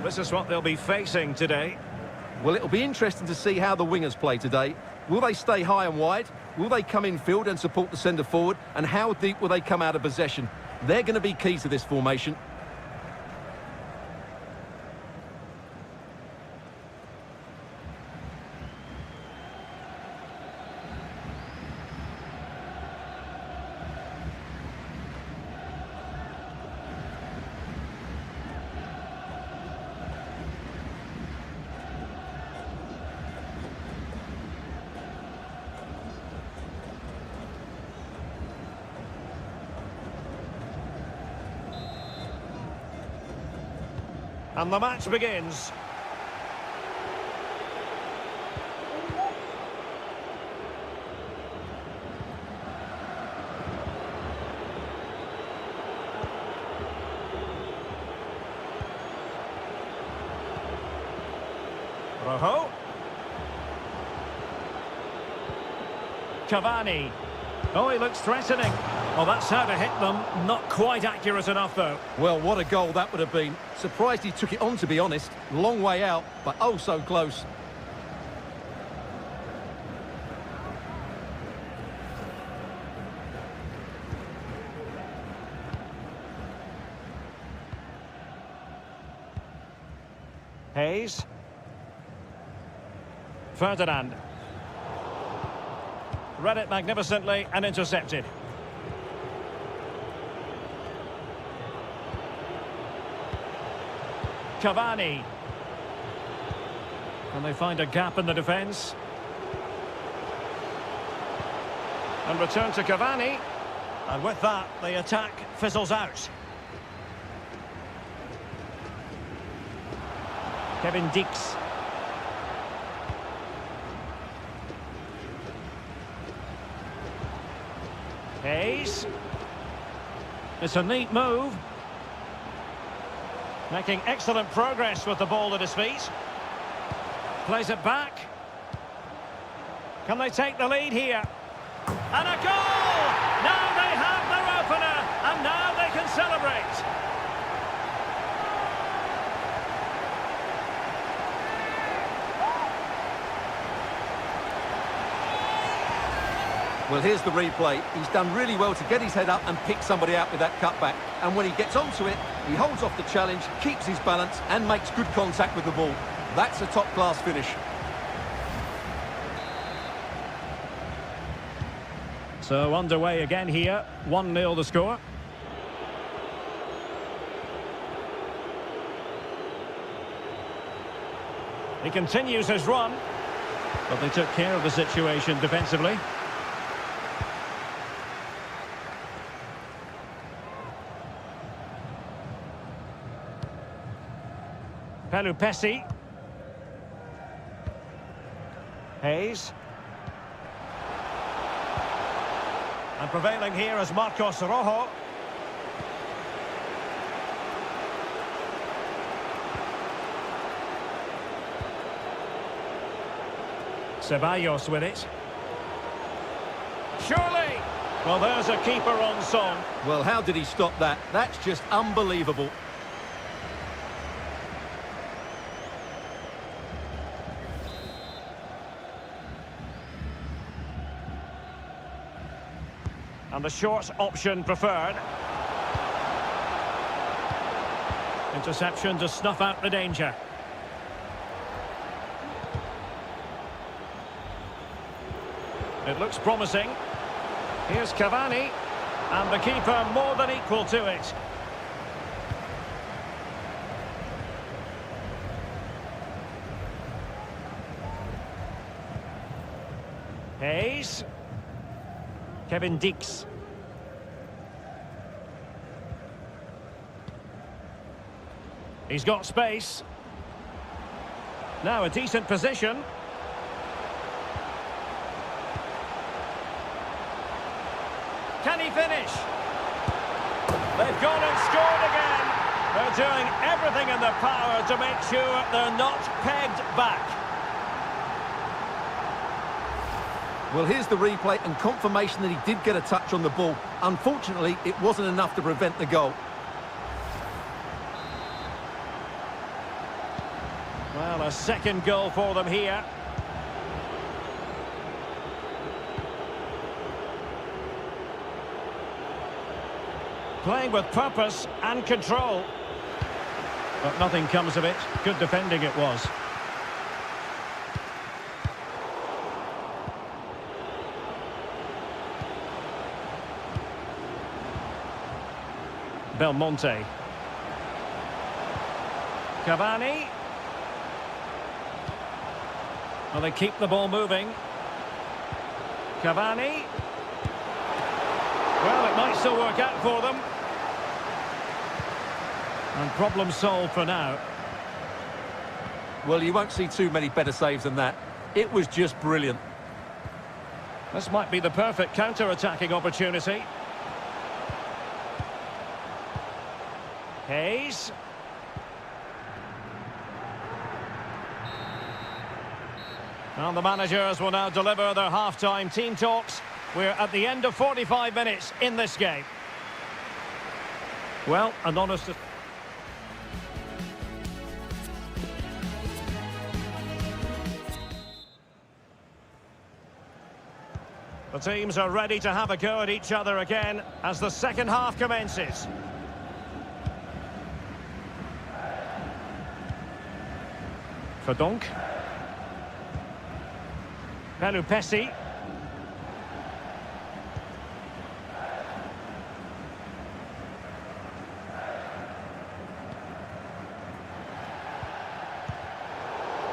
[SPEAKER 1] This is what they'll be facing today.
[SPEAKER 2] Well, it'll be interesting to see how the wingers play today. Will they stay high and wide? Will they come in field and support the centre forward? And how deep will they come out of possession? They're going to be key to this formation.
[SPEAKER 1] And the match begins. Rojo. Cavani. Oh, he looks threatening. Well, that's how to hit them. Not quite accurate enough, though.
[SPEAKER 2] Well, what a goal that would have been. Surprised he took it on, to be honest. Long way out, but oh so close.
[SPEAKER 1] Hayes. Ferdinand. Read it magnificently and intercepted. Cavani. Can they find a gap in the defence? And return to Cavani. And with that, the attack fizzles out. Kevin Deeks. Hayes. It's a neat move. Making excellent progress with the ball at his feet. Plays it back. Can they take the lead here? And a goal! Now they have their opener, and now they can celebrate.
[SPEAKER 2] Well, here's the replay. He's done really well to get his head up and pick somebody out with that cutback. And when he gets onto it, he holds off the challenge, keeps his balance, and makes good contact with the ball. That's a top-class finish.
[SPEAKER 1] So underway again here. 1-0 the score. He continues his run. But they took care of the situation defensively. Pelupessy. Hayes. And prevailing here is Marcos Rojo. Ceballos with it. Surely! Well, there's a keeper on song.
[SPEAKER 2] Well, how did he stop that? That's just unbelievable.
[SPEAKER 1] And the short option preferred. Interception to snuff out the danger. It looks promising. Here's Cavani. And the keeper more than equal to it. Hayes. Kevin Dix. He's got space. Now a decent position. Can he finish? They've gone and scored again. They're doing everything in their power to make sure they're not pegged back.
[SPEAKER 2] Well, here's the replay and confirmation that he did get a touch on the ball. Unfortunately, it wasn't enough to prevent the goal.
[SPEAKER 1] Well, a second goal for them here. Playing with purpose and control. But nothing comes of it. Good defending it was. Belmonte. Cavani. Well, they keep the ball moving. Cavani. Well, it might still work out for them. And problem solved for now.
[SPEAKER 2] Well, you won't see too many better saves than that. It was just brilliant.
[SPEAKER 1] This might be the perfect counter-attacking opportunity. Hayes. And the managers will now deliver their half-time team talks. We're at the end of 45 minutes in this game. Well, an honest... The teams are ready to have a go at each other again as the second half commences. Verdonk. Pelupessy.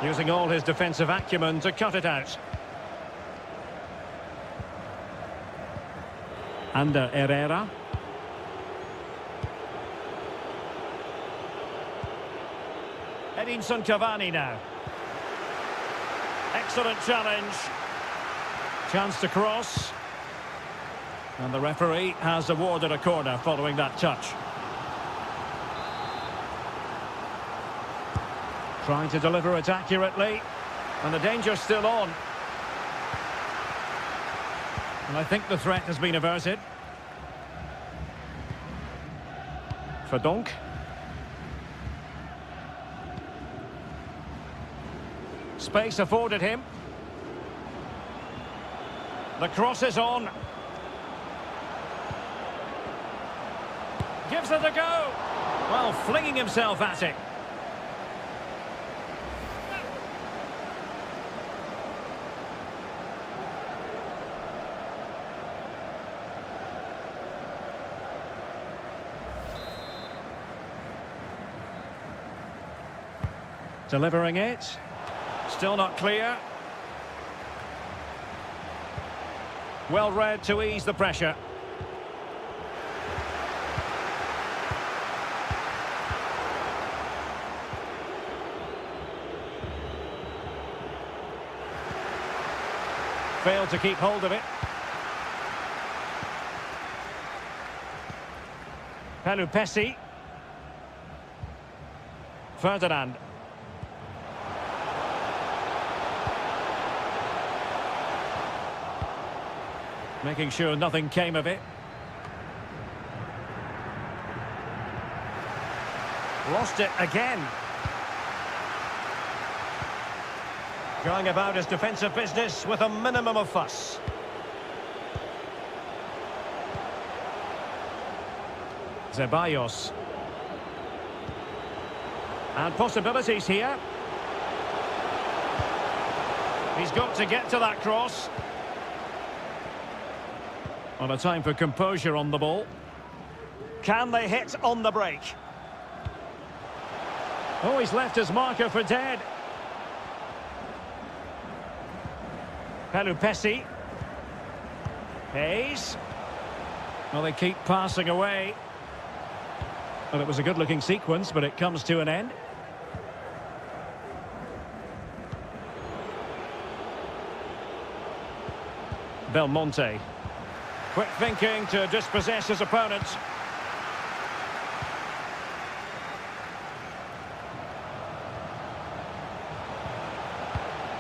[SPEAKER 1] Using all his defensive acumen to cut it out. Ander Herrera. Edinson Cavani now. Excellent challenge. Chance to cross. And the referee has awarded a corner following that touch. Trying to deliver it accurately. And the danger's still on. And I think the threat has been averted. Verdonk. Space afforded him. The cross is on. Gives it a go. Well, flinging himself at it. Delivering it. Still not clear. Well read to ease the pressure. Failed to keep hold of it. Pelupessy. Ferdinand. Making sure nothing came of it. Lost it again. Going about his defensive business with a minimum of fuss. Ceballos. And possibilities here. He's got to get to that cross. On a time for composure on the ball. Can they hit on the break? Oh, he's left his marker for dead. Pelupesi. Hayes. Well, they keep passing away. Well, it was a good-looking sequence, but it comes to an end. Belmonte. Quick thinking to dispossess his opponent.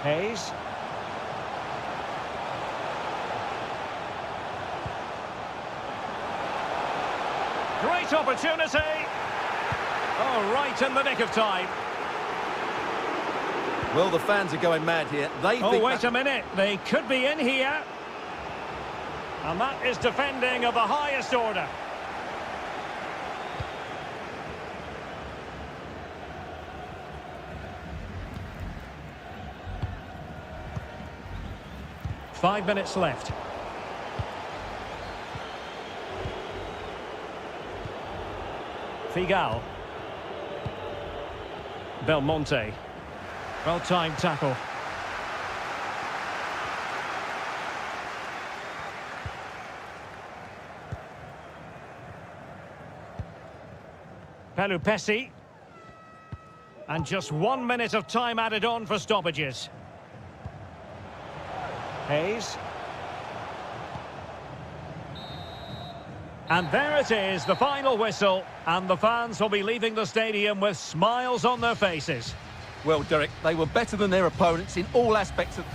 [SPEAKER 1] Hayes. Great opportunity. Oh, right in the nick of time.
[SPEAKER 2] Well, the fans are going mad here. They
[SPEAKER 1] Oh,
[SPEAKER 2] think
[SPEAKER 1] wait a minute. They could be in here. And that is defending of the highest order. Five minutes left. Figal. Belmonte. Well-timed tackle. Pelupesi. And just 1 minute of time added on for stoppages. Hayes. And there it is, the final whistle, and the fans will be leaving the stadium with smiles on their faces.
[SPEAKER 2] Well, Derek, they were better than their opponents in all aspects of...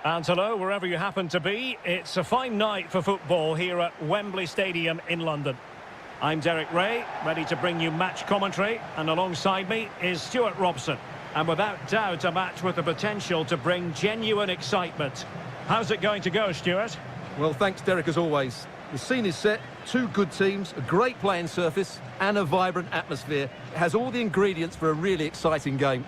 [SPEAKER 1] And hello, wherever you happen to be, it's a fine night for football here at Wembley Stadium in London. I'm Derek Ray, ready to bring you match commentary, and alongside me is Stuart Robson. And without doubt, a match with the potential to bring genuine excitement. How's it going to go, Stuart?
[SPEAKER 2] Well, thanks, Derek, as always. The scene is set, two good teams, a great playing surface, and a vibrant atmosphere. It has all the ingredients for a really exciting game.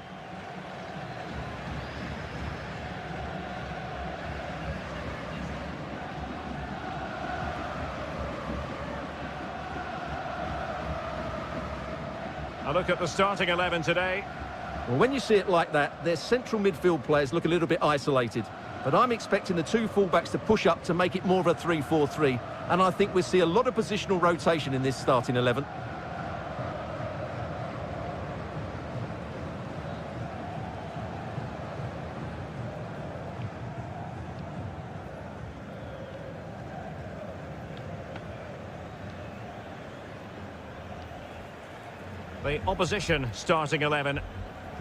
[SPEAKER 1] A look at the starting 11 today.
[SPEAKER 2] Well, when you see it like that, their central midfield players look a little bit isolated. But I'm expecting the two fullbacks to push up to make it more of a 3-4-3. And I think we'll see a lot of positional rotation in this starting 11.
[SPEAKER 1] The opposition starting 11.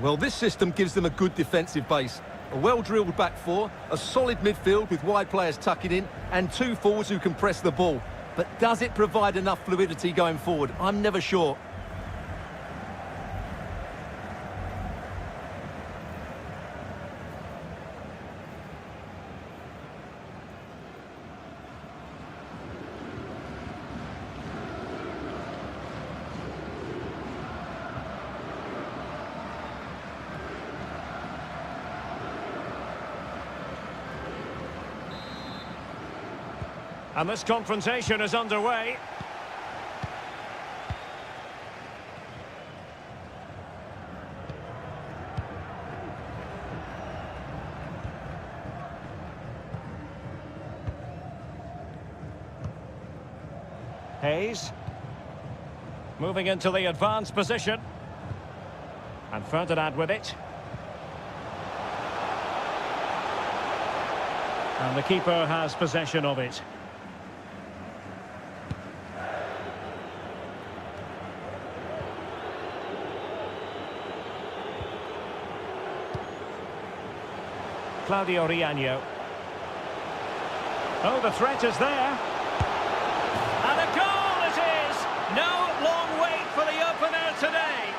[SPEAKER 2] Well, this system gives them a good defensive base. A well-drilled back four, a solid midfield with wide players tucking in, and two forwards who can press the ball. But does it provide enough fluidity going forward? I'm never sure.
[SPEAKER 1] And this confrontation is underway. Hayes. Moving into the advanced position. And Ferdinand with it. And the keeper has possession of it. Claudio Riaño. Oh, the threat is there. And a goal it is! No long wait for the opener today.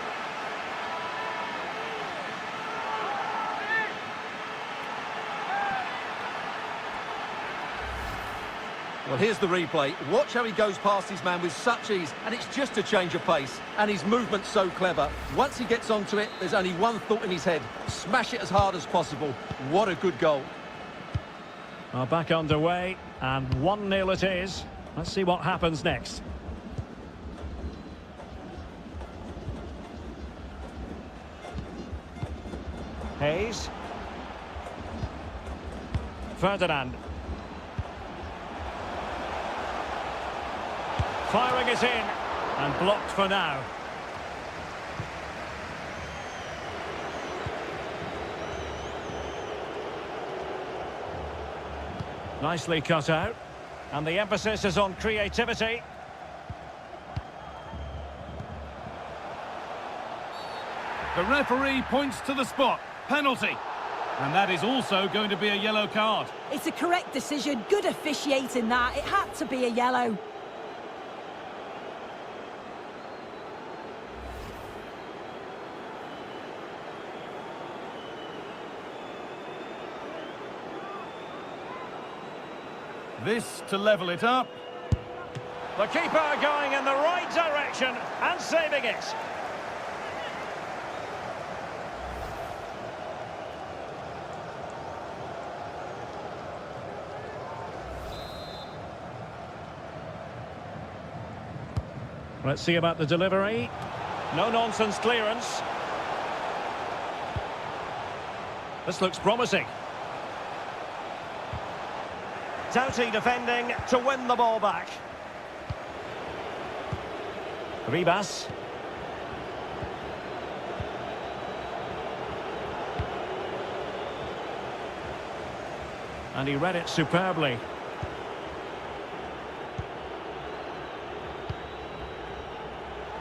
[SPEAKER 2] Well, here's the replay. Watch how he goes past his man with such ease, and it's just a change of pace. And his movement's so clever. Once he gets onto it, there's only one thought in his head. Smash it as hard as possible. What a good goal.
[SPEAKER 1] Well, back underway, and 1-0 it is. Let's see what happens next. Hayes. Ferdinand. Firing it in, and blocked for now. Nicely cut out, and the emphasis is on creativity.
[SPEAKER 3] The referee points to the spot. Penalty. And that is also going to be a yellow card.
[SPEAKER 4] It's a correct decision. Good officiating that. It had to be a yellow.
[SPEAKER 3] This to level it up.
[SPEAKER 1] The keeper going in the right direction and saving it. Let's see about the delivery. No-nonsense clearance. This looks promising. Doughty defending to win the ball back. Ribas. And he read it superbly.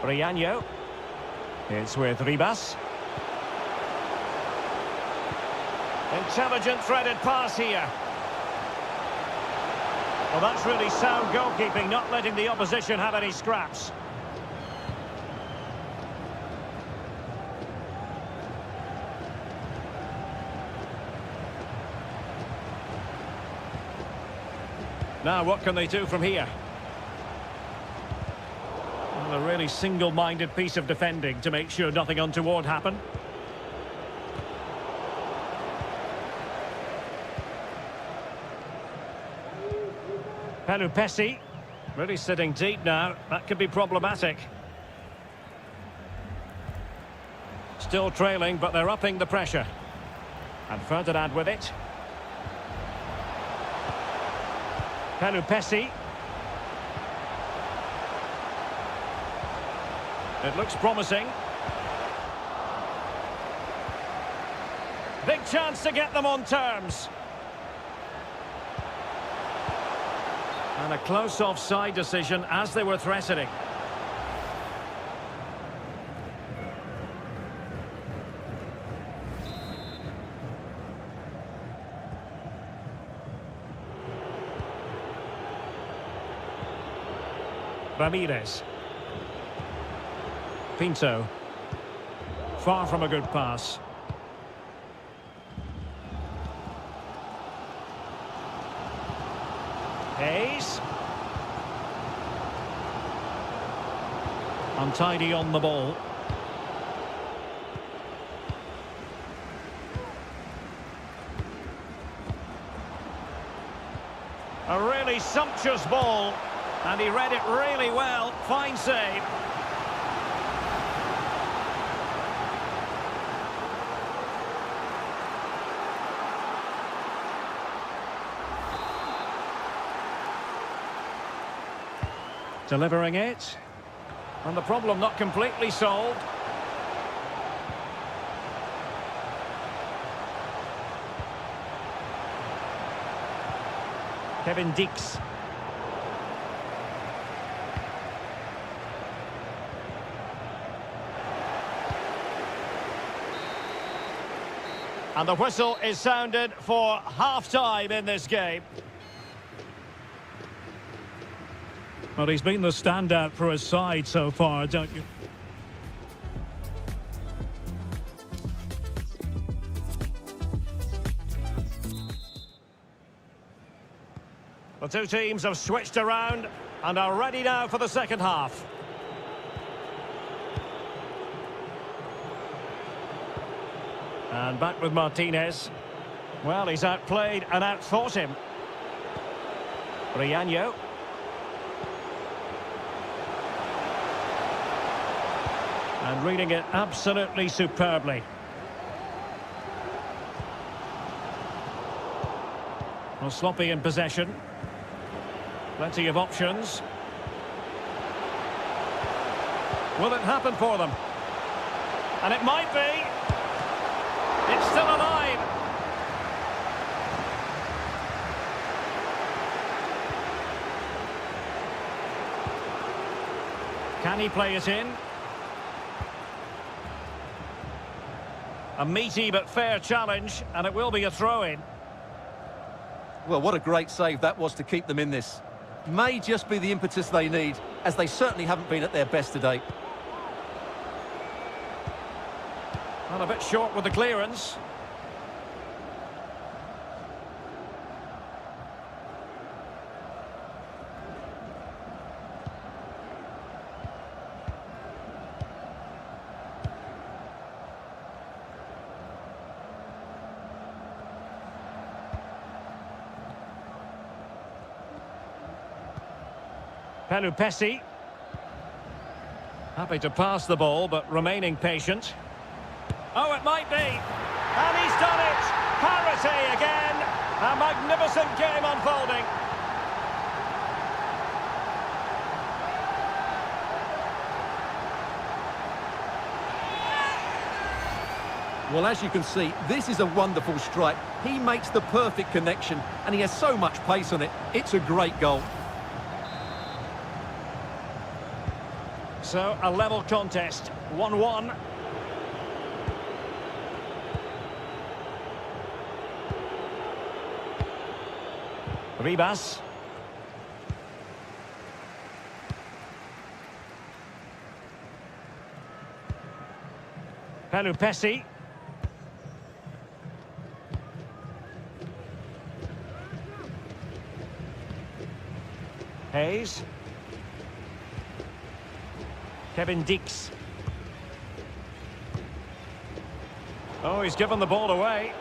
[SPEAKER 1] Riaño. It's with Ribas. Intelligent threaded pass here. Well, that's really sound goalkeeping, not letting the opposition have any scraps. Now, what can they do from here? Well, a really single-minded piece of defending to make sure nothing untoward happened. Pelupesi, really sitting deep now. That could be problematic. Still trailing, but they're upping the pressure. And Ferdinand with it. Pelupesi. It looks promising. Big chance to get them on terms. And a close offside decision as they were threatening. Ramirez. Pinto. Far from a good pass. Hayes. Untidy on the ball. A really sumptuous ball, and he read it really well. Fine save. Delivering it. And the problem not completely solved. Kevin Dix. And the whistle is sounded for half-time in this game.
[SPEAKER 5] Well, he's been the standout for his side so far, don't you?
[SPEAKER 1] The two teams have switched around and are ready now for the second half. And back with Martinez. Well, he's outplayed and outthought him. Brianjo. And reading it absolutely superbly. Well, sloppy in possession. Plenty of options. Will it happen for them? And it might be. It's still alive. Can he play it in? A meaty but fair challenge, and it will be a throw-in.
[SPEAKER 2] Well, what a great save that was to keep them in this. May just be the impetus they need, as they certainly haven't been at their best today.
[SPEAKER 1] And a bit short with the clearance. Pelupesi. Happy to pass the ball, but remaining patient. Oh, it might be. And he's done it. Parity again. A magnificent game unfolding.
[SPEAKER 2] Well, as you can see, this is a wonderful strike. He makes the perfect connection, and he has so much pace on it. It's a great goal.
[SPEAKER 1] So, a level contest. 1-1. Ribas. Pelupesi. Hayes. Kevin Dix. Oh, he's given the ball away.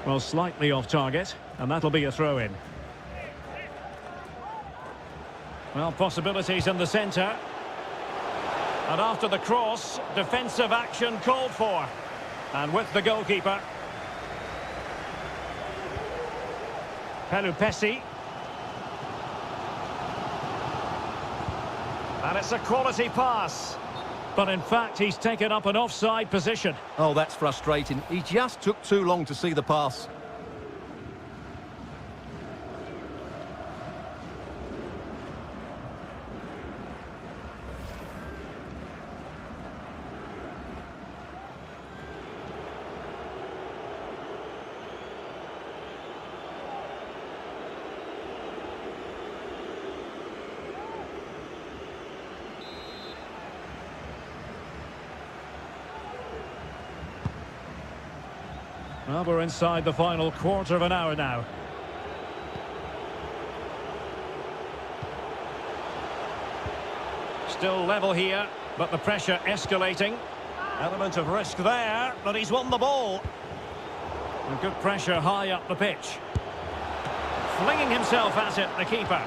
[SPEAKER 5] Well, slightly off target, and that'll be a throw-in.
[SPEAKER 1] Well, possibilities in the centre. And after the cross, defensive action called for. And with the goalkeeper. Pelupesi. And it's a quality pass.
[SPEAKER 5] But in fact, he's taken up an offside position.
[SPEAKER 2] Oh, that's frustrating. He just took too long to see the pass.
[SPEAKER 5] Well, we're inside the final quarter of an hour now.
[SPEAKER 1] Still level here, but the pressure escalating. Element of risk there, but he's won the ball. And good pressure high up the pitch. Flinging himself at it, the keeper.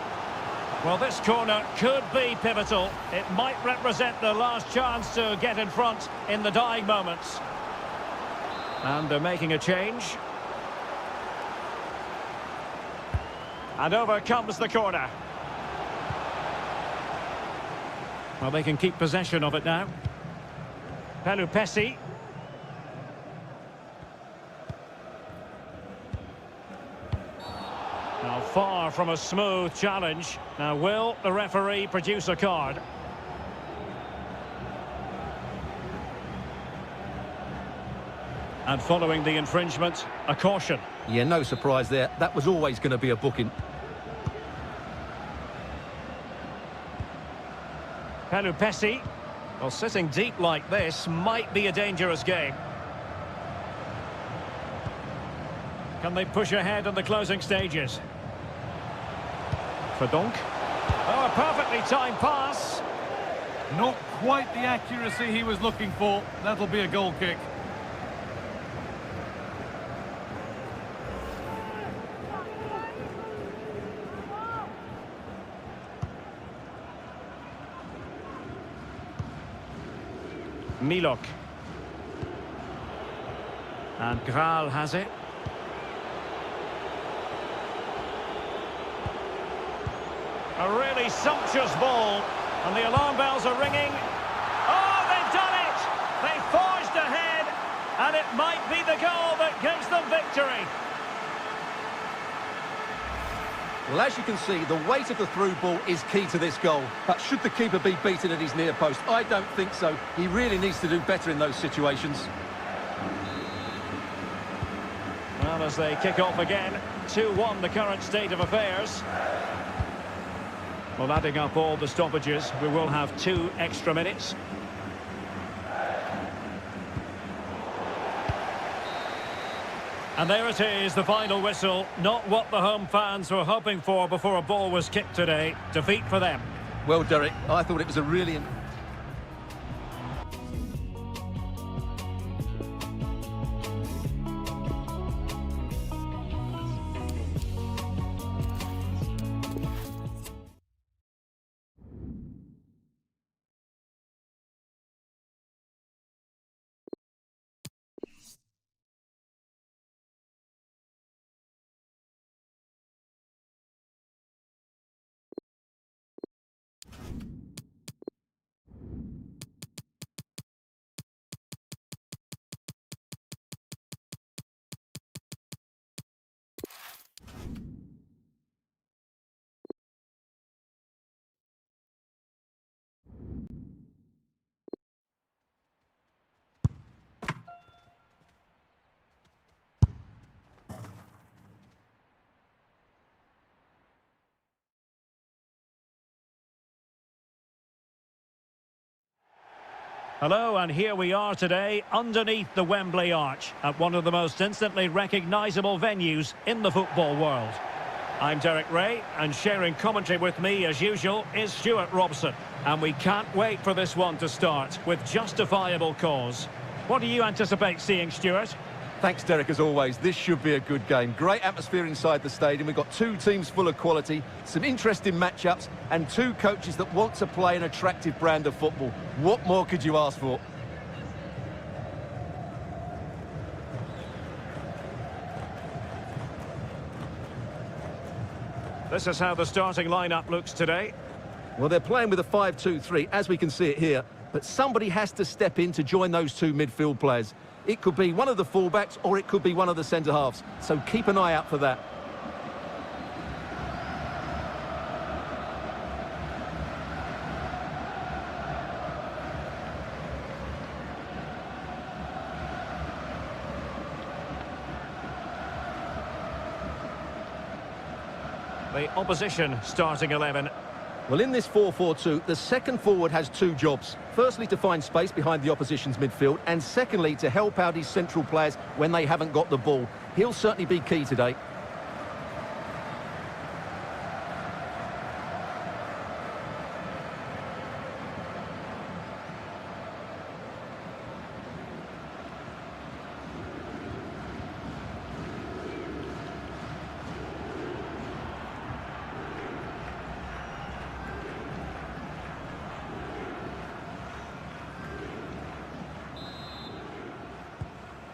[SPEAKER 1] Well, this corner could be pivotal. It might represent the last chance to get in front in the dying moments. And they're making a change. And over comes the corner. Well, they can keep possession of it now. Pelupesi. Now far from a smooth challenge. Now will the referee produce a card? And following the infringement, a caution.
[SPEAKER 2] Yeah, no surprise there. That was always going to be a booking.
[SPEAKER 1] Pelupesi. Well, sitting deep like this might be a dangerous game. Can they push ahead in the closing stages? Verdonk. Oh, a perfectly timed pass.
[SPEAKER 3] Not quite the accuracy he was looking for. That'll be a goal kick.
[SPEAKER 1] Milok. And Graal has it. A really sumptuous ball. And the alarm bells are ringing. Oh, they've done it! They forged ahead. And it might be the goal that gives them victory.
[SPEAKER 2] Well, as you can see, the weight of the through ball is key to this goal. But should the keeper be beaten at his near post? I don't think so. He really needs to do better in those situations.
[SPEAKER 1] Well, as they kick off again, 2-1 the current state of affairs. Well, adding up all the stoppages, we will have 2 extra minutes. And there it is, the final whistle. Not what the home fans were hoping for before a ball was kicked today. Defeat for them.
[SPEAKER 2] Well, Derek, I thought it was a really...
[SPEAKER 1] Hello, and here we are today underneath the Wembley Arch at one of the most instantly recognisable venues in the football world. I'm Derek Ray, and sharing commentary with me as usual is Stuart Robson. And we can't wait for this one to start with justifiable cause. What do you anticipate seeing, Stuart?
[SPEAKER 2] Thanks, Derek, as always. This should be a good game. Great atmosphere inside the stadium. We've got 2 teams full of quality, some interesting matchups, and 2 coaches that want to play an attractive brand of football. What more could you ask for?
[SPEAKER 1] This is how the starting lineup looks today.
[SPEAKER 2] Well, they're playing with a 5-2-3, as we can see it here. But somebody has to step in to join those 2 midfield players. It could be one of the fullbacks or it could be one of the centre-halves. So keep an eye out for that.
[SPEAKER 1] The opposition starting 11.
[SPEAKER 2] Well, in this 4-4-2, the second forward has 2 jobs. Firstly, to find space behind the opposition's midfield, and secondly, to help out his central players when they haven't got the ball. He'll certainly be key today.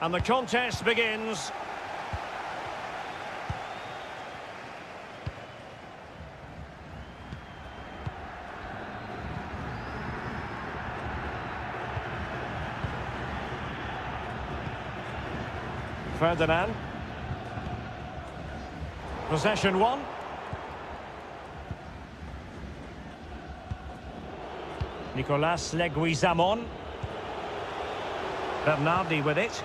[SPEAKER 1] And the contest begins. Ferdinand. Possession one. Nicolas Leguizamon. Bernardi with it.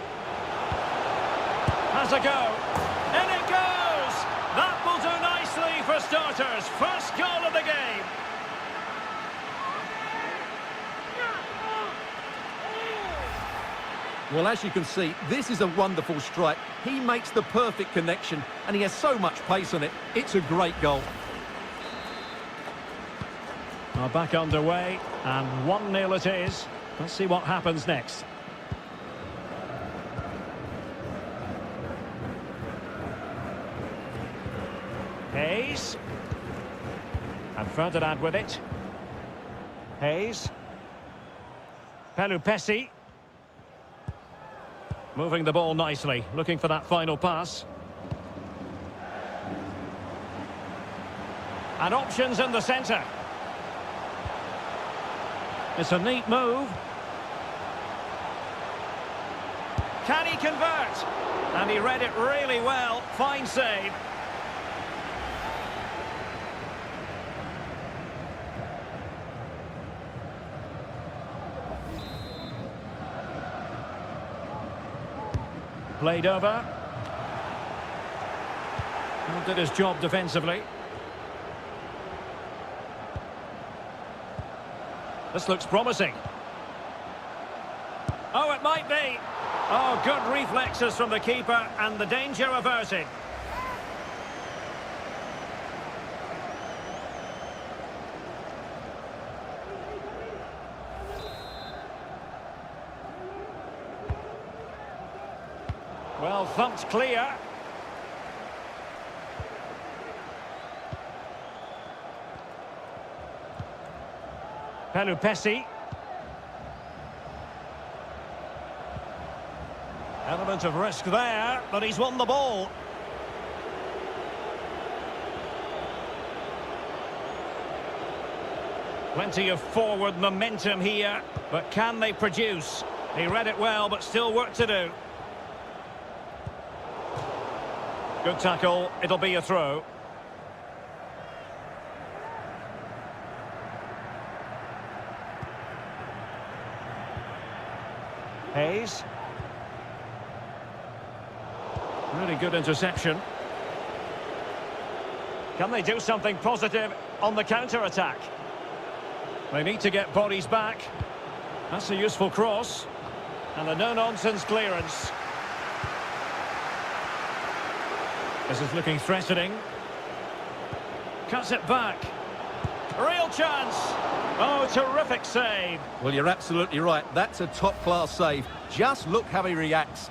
[SPEAKER 1] Has a go. In it goes! That will do nicely for starters. First goal of the game.
[SPEAKER 2] Well, as you can see, this is a wonderful strike. He makes the perfect connection, and he has so much pace on it. It's a great goal.
[SPEAKER 1] Well, back underway, and 1-0 it is. Let's see what happens next. Hayes. And Ferdinand with it. Hayes. Pelupesi. Moving the ball nicely, looking for that final pass. And options in the centre. It's a neat move. Can he convert? And he read it really well. Fine save. Played over. Well, did his job defensively. This looks promising. Oh, it might be. Oh, good reflexes from the keeper and the danger averted. Well, thumped clear. Pelupesi. Element of risk there, but he's won the ball. Plenty of forward momentum here, but can they produce? He read it well, but still work to do. Good tackle, it'll be a throw. Hayes. Really good interception. Can they do something positive on the counter-attack? They need to get bodies back. That's a useful cross. And a no-nonsense clearance. This is looking threatening. Cuts it back. Real chance. Oh, terrific save.
[SPEAKER 2] Well, you're absolutely right. That's a top-class save. Just look how he reacts.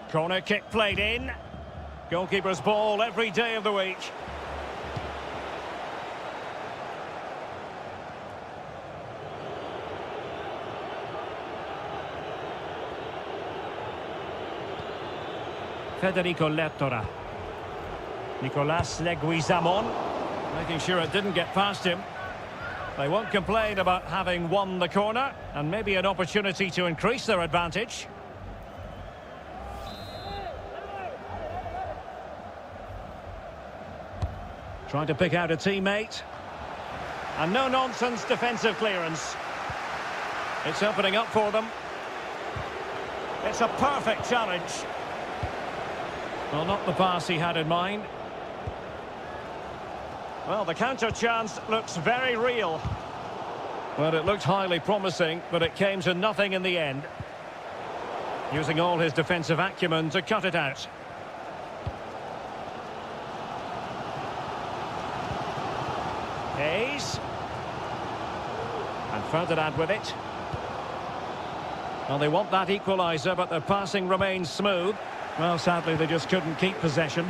[SPEAKER 1] Corner kick played in. Goalkeeper's ball every day of the week. Federico Lettora. Nicolas Leguizamon. Making sure it didn't get past him. They won't complain about having won the corner, and maybe an opportunity to increase their advantage. Trying to pick out a teammate. And no-nonsense defensive clearance. It's opening up for them. It's a perfect challenge. Well, not the pass he had in mind. Well, the counter chance looks very real. Well, it looked highly promising, but it came to nothing in the end. Using all his defensive acumen to cut it out. Hayes. And Ferdinand with it. Well, they want that equaliser, but their passing remains smooth. Well, sadly, they just couldn't keep possession.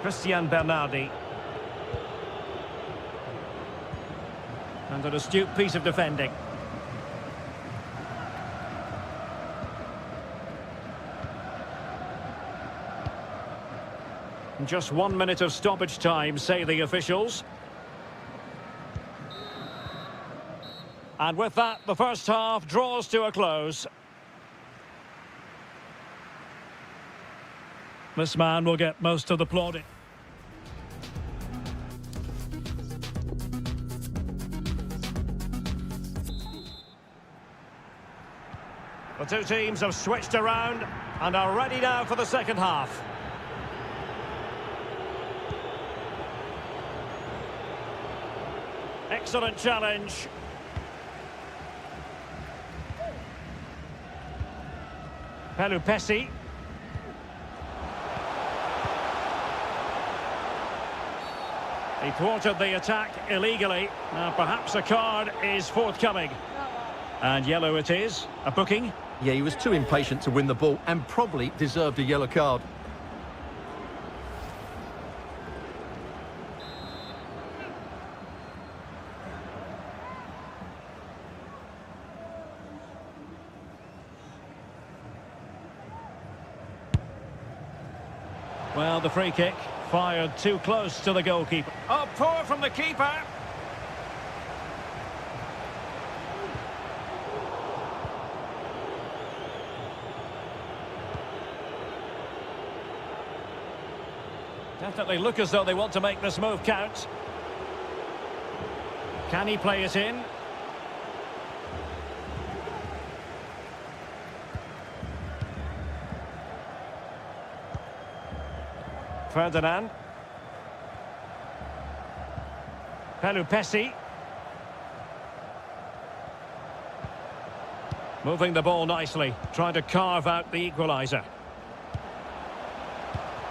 [SPEAKER 1] Christian Bernardi. And an astute piece of defending. Just 1 minute of stoppage time, say the officials. And with that, the first half draws to a close.
[SPEAKER 5] This man will get most of the plaudits.
[SPEAKER 1] The two teams have switched around and are ready now for the second half. Excellent challenge. Pelupesi. He thwarted the attack illegally. Now perhaps a card is forthcoming. And yellow it is. A booking.
[SPEAKER 2] Yeah, he was too impatient to win the ball and probably deserved a yellow card.
[SPEAKER 1] Well, the free kick fired too close to the goalkeeper. Oh, poor from the keeper. Definitely look as though they want to make this move count. Can he play it in? Ferdinand. Pelupesi. Moving the ball nicely, trying to carve out the equaliser.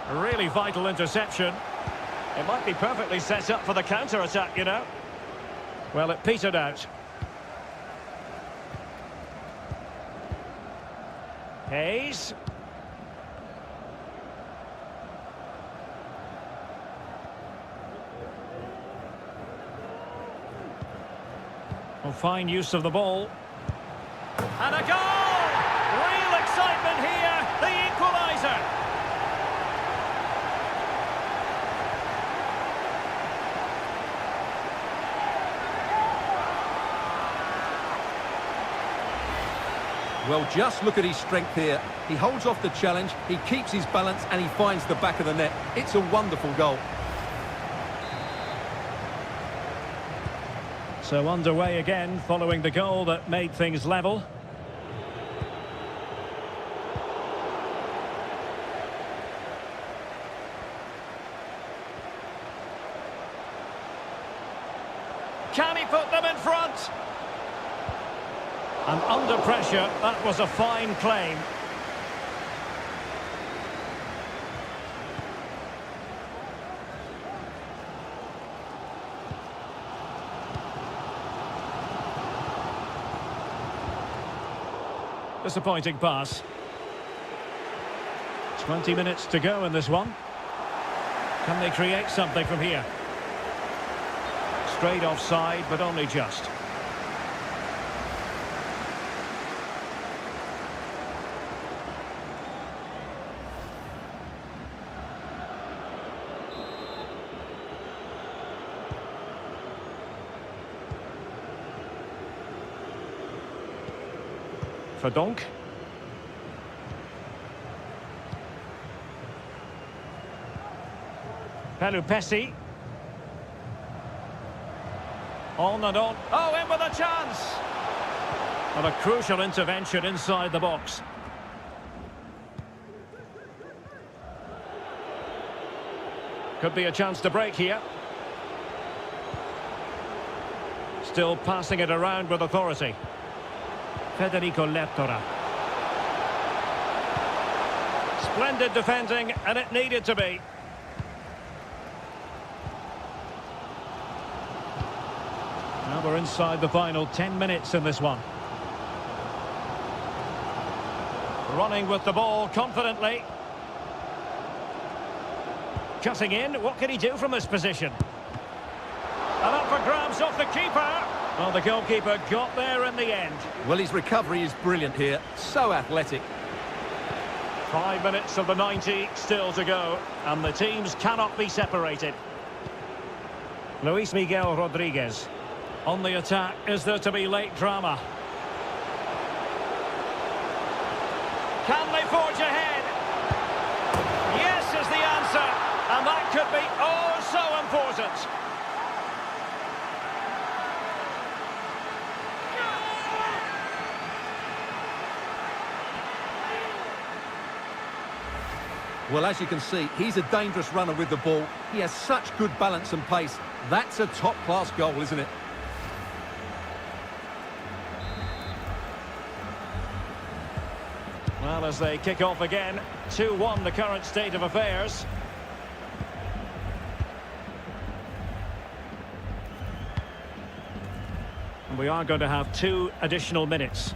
[SPEAKER 1] A really vital interception. It might be perfectly set up for the counter-attack, you know. Well, it petered out. Hayes. Well, fine use of the ball. And a goal! Real excitement here, the equaliser.
[SPEAKER 2] Well, just look at his strength here. He holds off the challenge, he keeps his balance and he finds the back of the net. It's a wonderful goal.
[SPEAKER 1] So underway again, following the goal that made things level. Can he put them in front? And under pressure, that was a fine claim. Disappointing pass. 20 minutes to go in this one. Can they create something from here? Straight offside, but only just. Verdonk. Pelupesi. On and on. Oh, in with a chance! And a crucial intervention inside the box. Could be a chance to break here. Still passing it around with authority. Federico Lettora. Splendid defending, and it needed to be. Now we're inside the final 10 minutes in this one. Running with the ball confidently. Cutting in, what can he do from this position? And up for grabs off the keeper. Well, the goalkeeper got there in the end.
[SPEAKER 2] Well, his recovery is brilliant here. So athletic.
[SPEAKER 1] 5 minutes of the 90 still to go, and the teams cannot be separated. Luis Miguel Rodriguez. On the attack, is there to be late drama? Can they forge ahead? Yes is the answer, and that could be oh so important.
[SPEAKER 2] Well, as you can see, he's a dangerous runner with the ball. He has such good balance and pace. That's a top-class goal, isn't it?
[SPEAKER 1] Well, as they kick off again, 2-1 the current state of affairs. And we are going to have 2 additional minutes.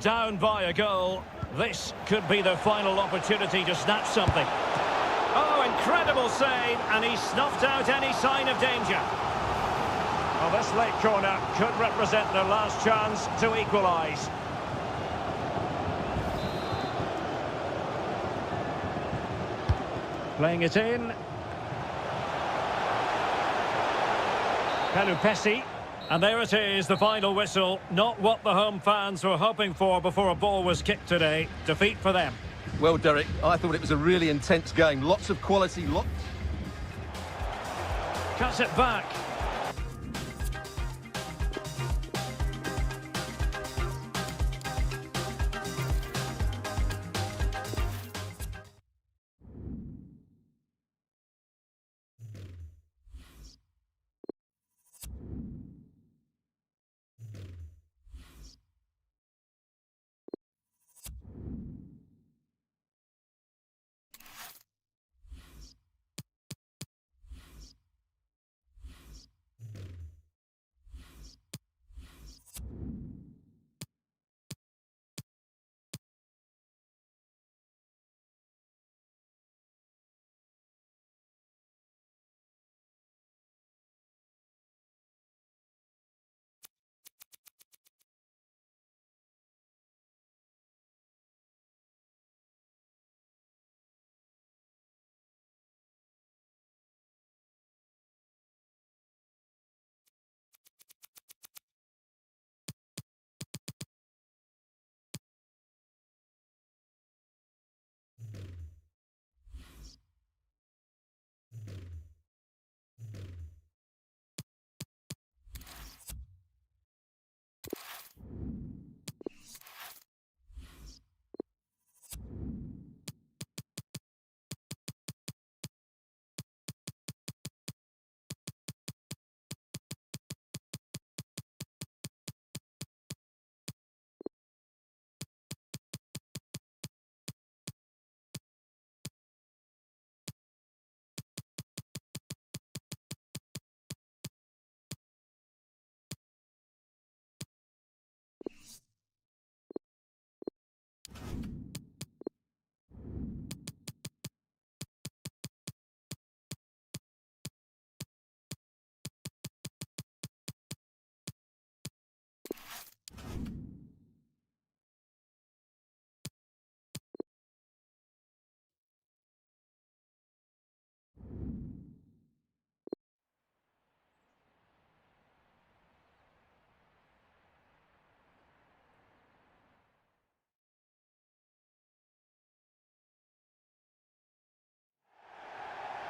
[SPEAKER 1] Down by a goal. This could be the final opportunity to snatch something. Oh, incredible save, and he snuffed out any sign of danger. Well, this late corner could represent their last chance to equalise. Playing it in. Pelupesi. And there it is, the final whistle. Not what the home fans were hoping for before a ball was kicked today. Defeat for them.
[SPEAKER 2] Well, Derek, I thought it was a really intense game. Lots of quality,
[SPEAKER 1] Cuts it back.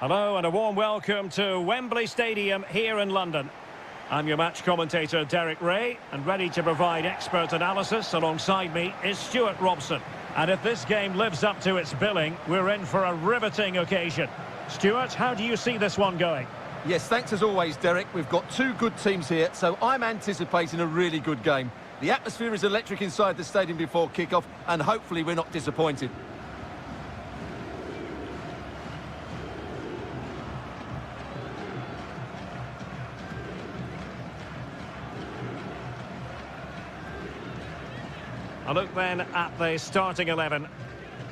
[SPEAKER 1] Hello and a warm welcome to Wembley Stadium here in London. I'm your match commentator Derek Ray, and ready to provide expert analysis alongside me is Stuart Robson. And if this game lives up to its billing, we're in for a riveting occasion. Stuart, how do you see this one going?
[SPEAKER 2] Yes, thanks as always, Derek. We've got 2 good teams here, so I'm anticipating a really good game. The atmosphere is electric inside the stadium before kick-off, and hopefully we're not disappointed.
[SPEAKER 1] A look then at the starting 11.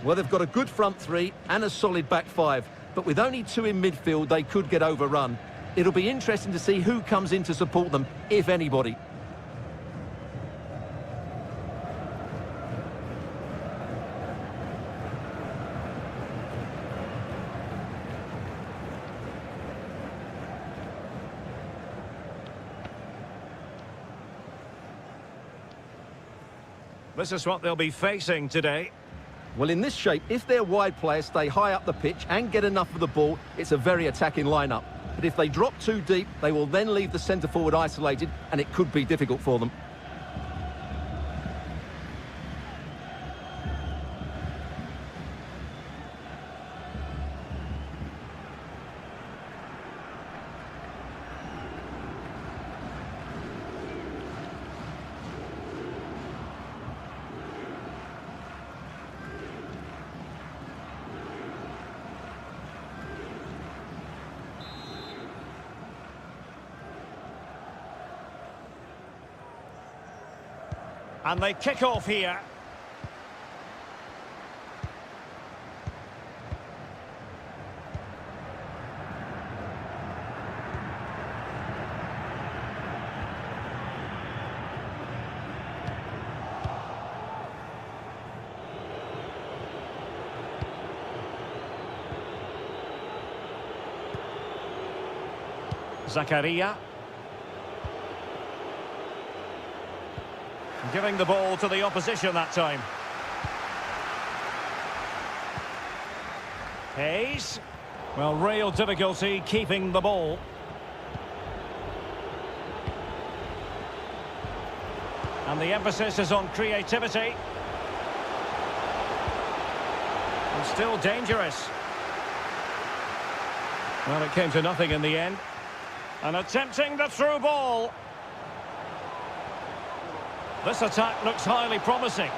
[SPEAKER 2] Well, they've got a good front three and a solid back five, but with only two in midfield, they could get overrun. It'll be interesting to see who comes in to support them, if anybody.
[SPEAKER 1] This is what they'll be facing today.
[SPEAKER 2] Well, in this shape, if their wide players stay high up the pitch and get enough of the ball, it's a very attacking lineup. But if they drop too deep, they will then leave the centre-forward isolated, and it could be difficult for them.
[SPEAKER 1] And they kick off here. Zakaria. Giving the ball to the opposition that time. Hayes. Well, real difficulty keeping the ball. And the emphasis is on creativity. And still dangerous. Well, it came to nothing in the end. And attempting the through ball. This attack looks highly promising.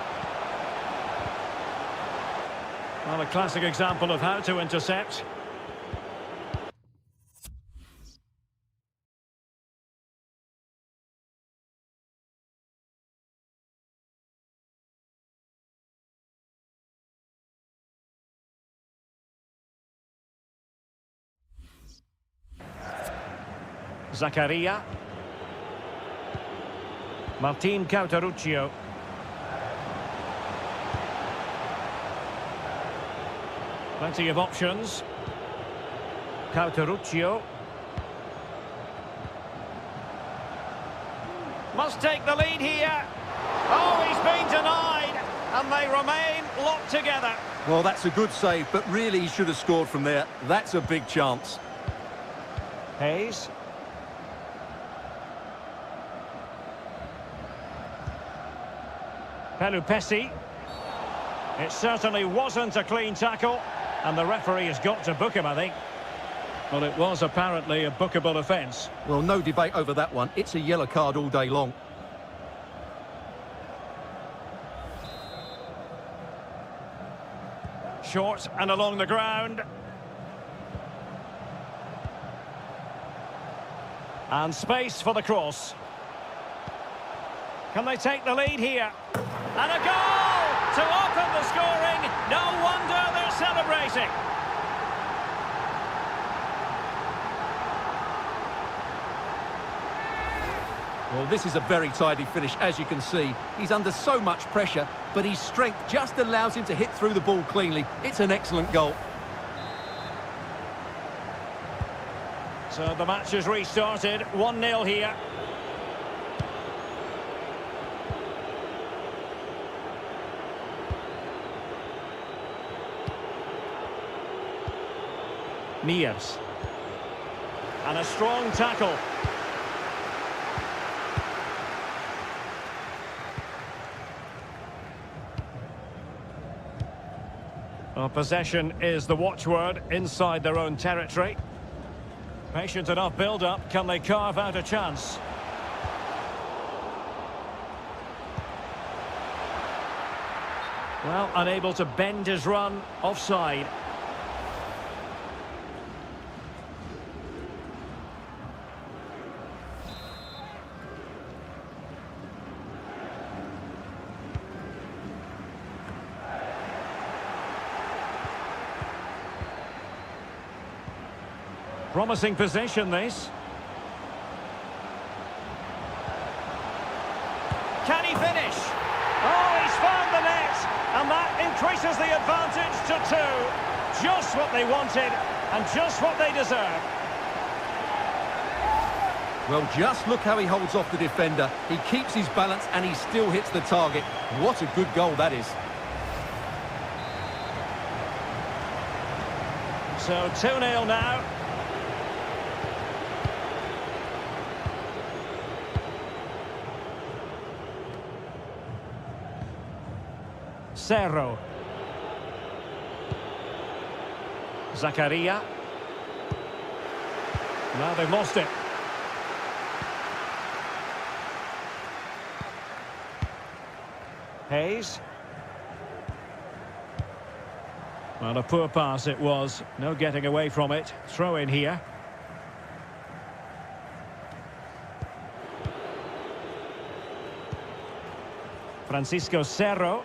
[SPEAKER 1] Well, a classic example of how to intercept. Zakaria. Martin Cauteruccio. Plenty of options. Cauteruccio. Must take the lead here. Oh, he's been denied. And they remain locked together.
[SPEAKER 2] Well, that's a good save, but really he should have scored from there. That's a big chance.
[SPEAKER 1] Hayes. Pelupesi. It certainly wasn't a clean tackle, and the referee has got to book him, I think.
[SPEAKER 5] Well, it was apparently a bookable offence.
[SPEAKER 2] Well, no debate over that one. It's a yellow card all day long.
[SPEAKER 1] Short and along the ground. And space for the cross. Can they take the lead here? And a goal to open the scoring. No wonder they're celebrating.
[SPEAKER 2] Well, this is a very tidy finish, as you can see. He's under so much pressure, but his strength just allows him to hit through the ball cleanly. It's an excellent goal.
[SPEAKER 1] So the match has restarted. 1-0 here. Mears. And a strong tackle. Well, possession is the watchword inside their own territory. Patient enough build-up. Can they carve out a chance? Well, unable to bend his run. Offside. Promising possession, this. Can he finish? Oh, he's found the net, and that increases the advantage to 2. Just what they wanted, and just what they deserve.
[SPEAKER 2] Well, just look how he holds off the defender. He keeps his balance, and he still hits the target. What a good goal that is.
[SPEAKER 1] So 2-0 now. Cerro. Zakaria. Now they've lost it. Hayes. Well, a poor pass it was. No getting away from it. Throw in here. Francisco Cerro.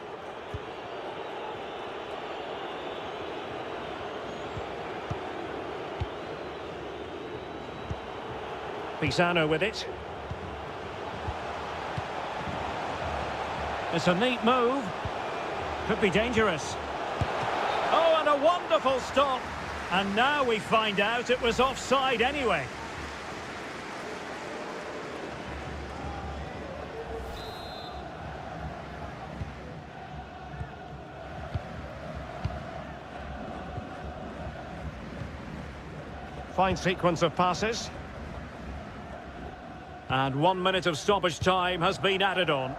[SPEAKER 1] Pisano with it. It's a neat move. Could be dangerous. Oh, and a wonderful stop. And now we find out it was offside anyway. Fine sequence of passes. And 1 minute of stoppage time has been added on.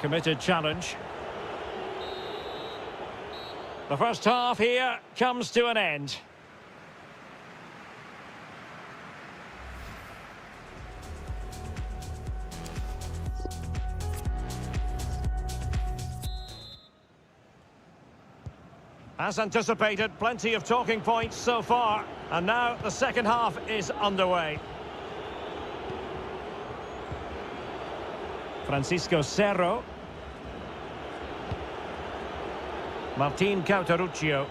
[SPEAKER 1] Committed challenge. The first half here comes to an end. As anticipated, plenty of talking points so far. And now the second half is underway. Francisco Cerro. Martin Cauteruccio.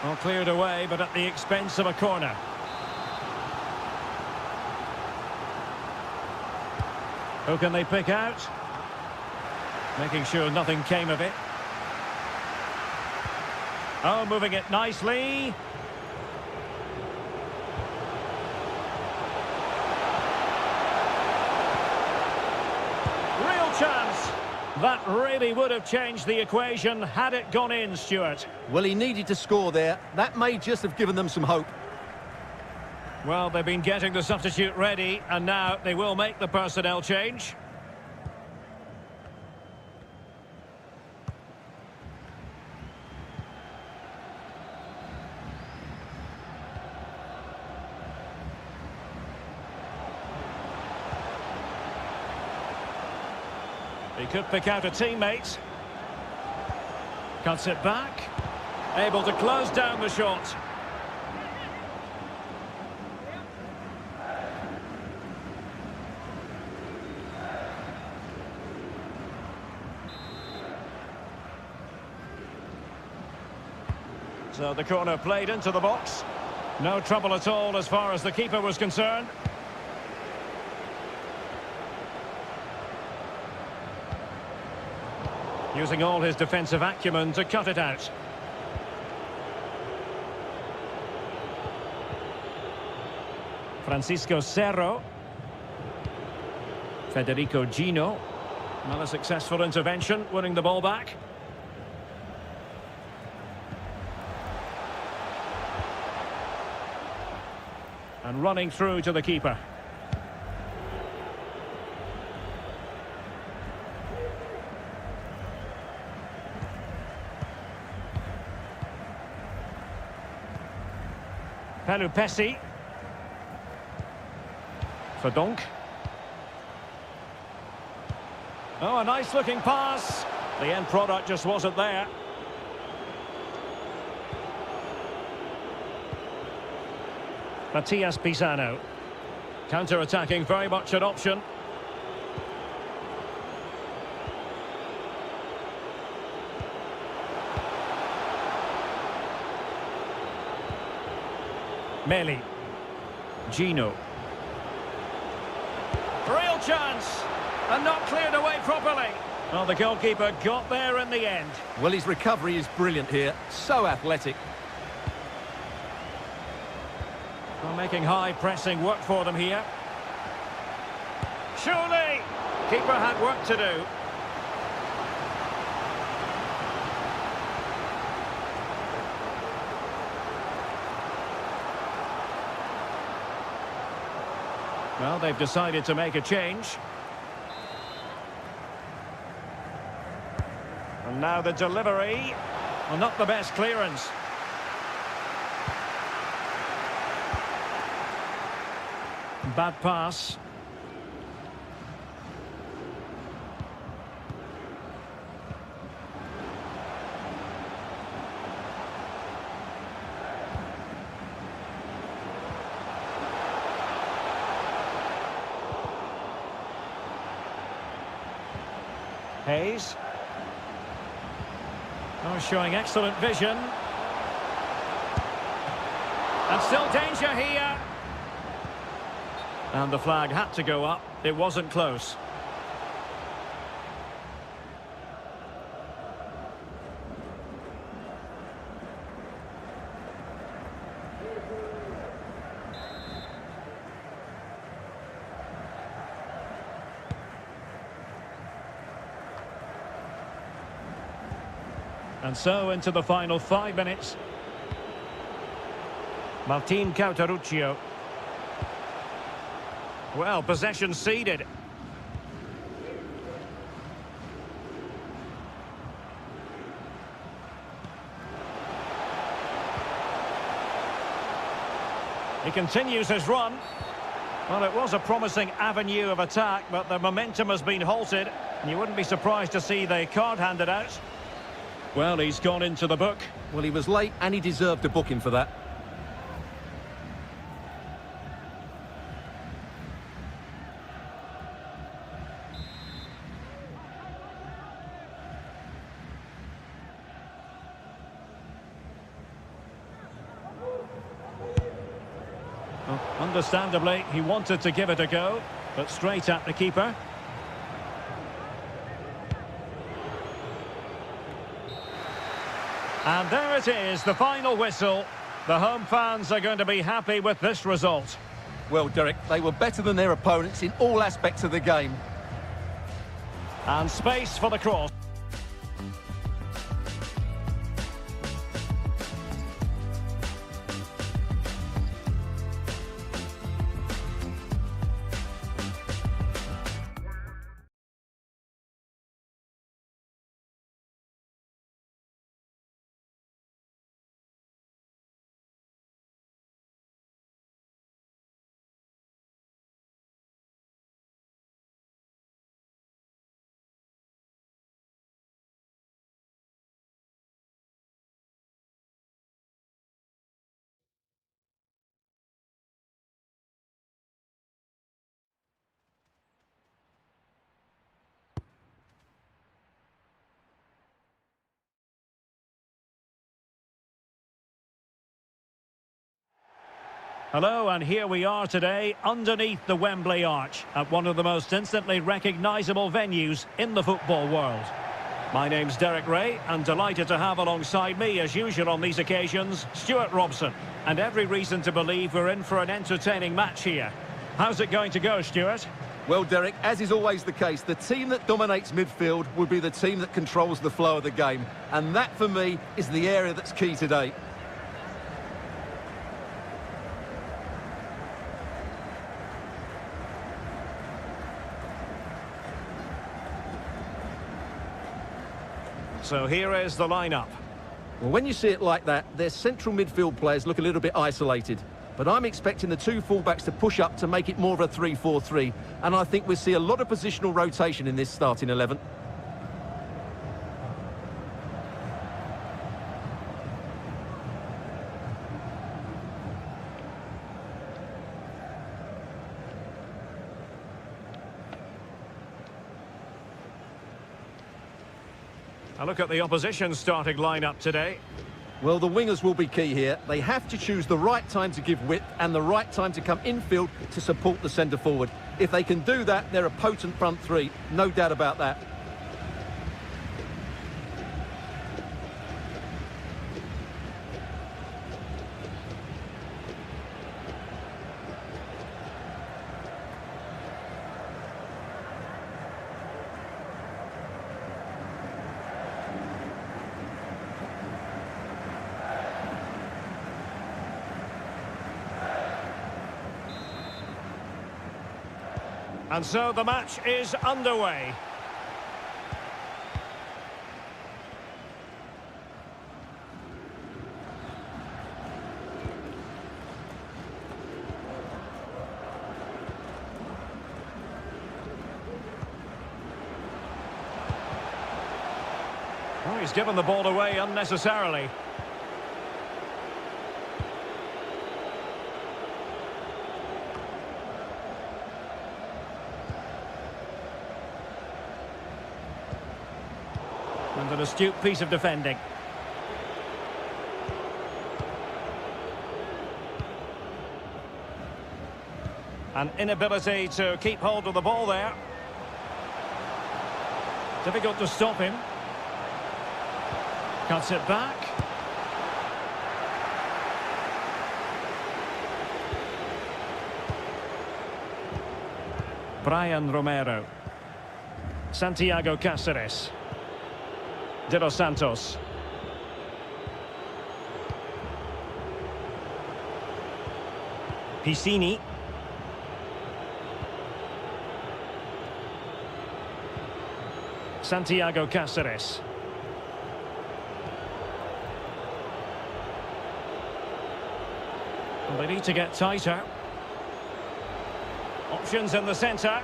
[SPEAKER 1] All cleared away, but at the expense of a corner. Who can they pick out? Making sure nothing came of it. Oh, moving it nicely. Real chance. That really would have changed the equation had it gone in, Stuart.
[SPEAKER 2] Well, he needed to score there. That may just have given them some hope.
[SPEAKER 1] Well, they've been getting the substitute ready, and now they will make the personnel change. He could pick out a teammate. Cuts it back. Able to close down the shot. So the corner played into the box. No trouble at all as far as the keeper was concerned. Using all his defensive acumen to cut it out. Francisco Cerro. Federico Gino. Not a successful intervention, winning the ball back. And running through to the keeper. Pelupesi. Verdonk. Oh, a nice-looking pass. The end product just wasn't there. Matias Pisano. Counter-attacking, very much an option. Meli. Gino. Real chance. And not cleared away properly. Well, the goalkeeper got there in the end.
[SPEAKER 2] Well, his recovery is brilliant here. So athletic.
[SPEAKER 1] Well, making high pressing work for them here. Surely! Keeper had work to do. Well, they've decided to make a change. And now the delivery. Well, not the best clearance. Bad pass. Hayes. Oh, showing excellent vision. And still danger here. And the flag had to go up. It wasn't close. And so into the final 5 minutes. Martin Cauteruccio. Well, possession ceded. He continues his run. Well, it was a promising avenue of attack, but the momentum has been halted. And you wouldn't be surprised to see the card handed out. Well, he's gone into the book.
[SPEAKER 2] Well, he was late and he deserved a booking for that.
[SPEAKER 1] Well, understandably, he wanted to give it a go, but straight at the keeper. And there it is, the final whistle. The home fans are going to be happy with this result.
[SPEAKER 2] Well, Derek, they were better than their opponents in all aspects of the game.
[SPEAKER 1] And space for the cross. Hello, and here we are today underneath the Wembley Arch at one of the most instantly recognisable venues in the football world. My name's Derek Ray, and delighted to have alongside me, as usual on these occasions, Stuart Robson. And every reason to believe we're in for an entertaining match here. How's it going to go, Stuart?
[SPEAKER 2] Well, Derek, as is always the case, the team that dominates midfield will be the team that controls the flow of the game. And that, for me, is the area that's key today.
[SPEAKER 1] So here is the lineup.
[SPEAKER 2] Well, when you see it like that, their central midfield players look a little bit isolated. But I'm expecting the two fullbacks to push up to make it more of a 3-4-3. And I think we'll see a lot of positional rotation in this starting 11.
[SPEAKER 1] A look at the opposition starting lineup today.
[SPEAKER 2] Well, the wingers will be key here. They have to choose the right time to give width and the right time to come infield to support the centre-forward. If they can do that, they're a potent front three. No doubt about that.
[SPEAKER 1] And so the match is underway. Oh, he's given the ball away unnecessarily. And an astute piece of defending. An inability to keep hold of the ball there. Difficult to stop him. Cuts it back. Brian Romero. Santiago Cáceres. De Los Santos. Piscini. Santiago Cáceres. Well, they need to get tighter. Options in the centre.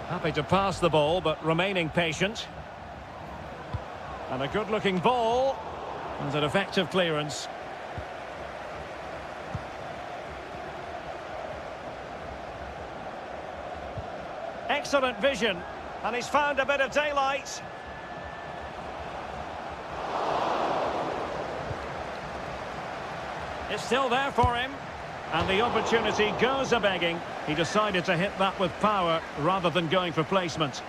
[SPEAKER 1] Happy to pass the ball, but remaining patient. And a good-looking ball. And an effective clearance. Excellent vision. And he's found a bit of daylight. It's still there for him. And the opportunity goes a-begging. He decided to hit that with power rather than going for placement.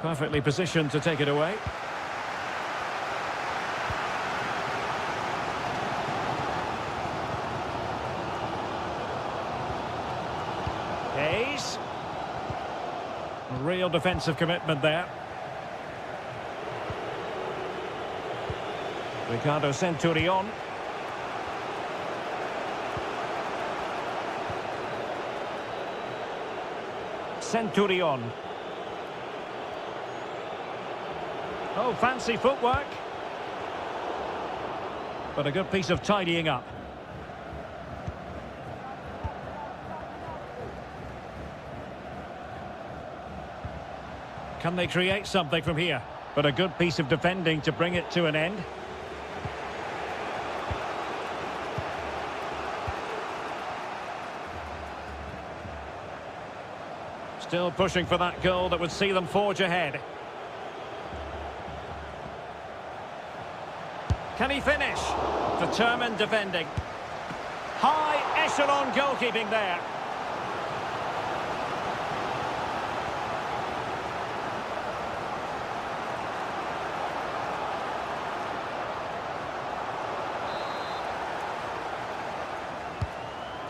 [SPEAKER 1] Perfectly positioned to take it away. Hayes. Real defensive commitment there. Ricardo Centurion. Centurion. Oh, fancy footwork. But a good piece of tidying up. Can they create something from here? But a good piece of defending to bring it to an end. Still pushing for that goal that would see them forge ahead. Can he finish? Determined defending. High echelon goalkeeping there.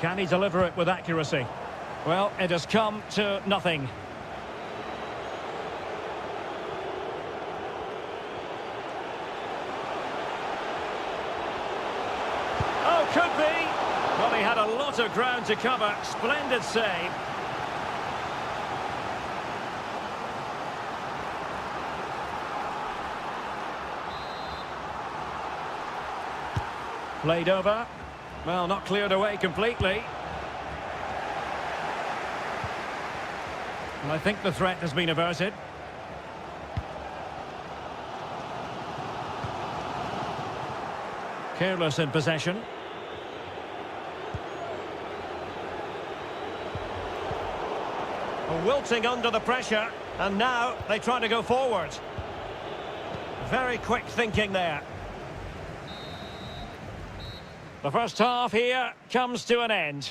[SPEAKER 1] Can he deliver it with accuracy? Well, it has come to nothing. Could be. Well, he had a lot of ground to cover. Splendid save. Played over. Well, not cleared away completely. And I think the threat has been averted. Careless in possession. Wilting under the pressure, and now they try to go forward. Very quick thinking there. The first half here comes to an end.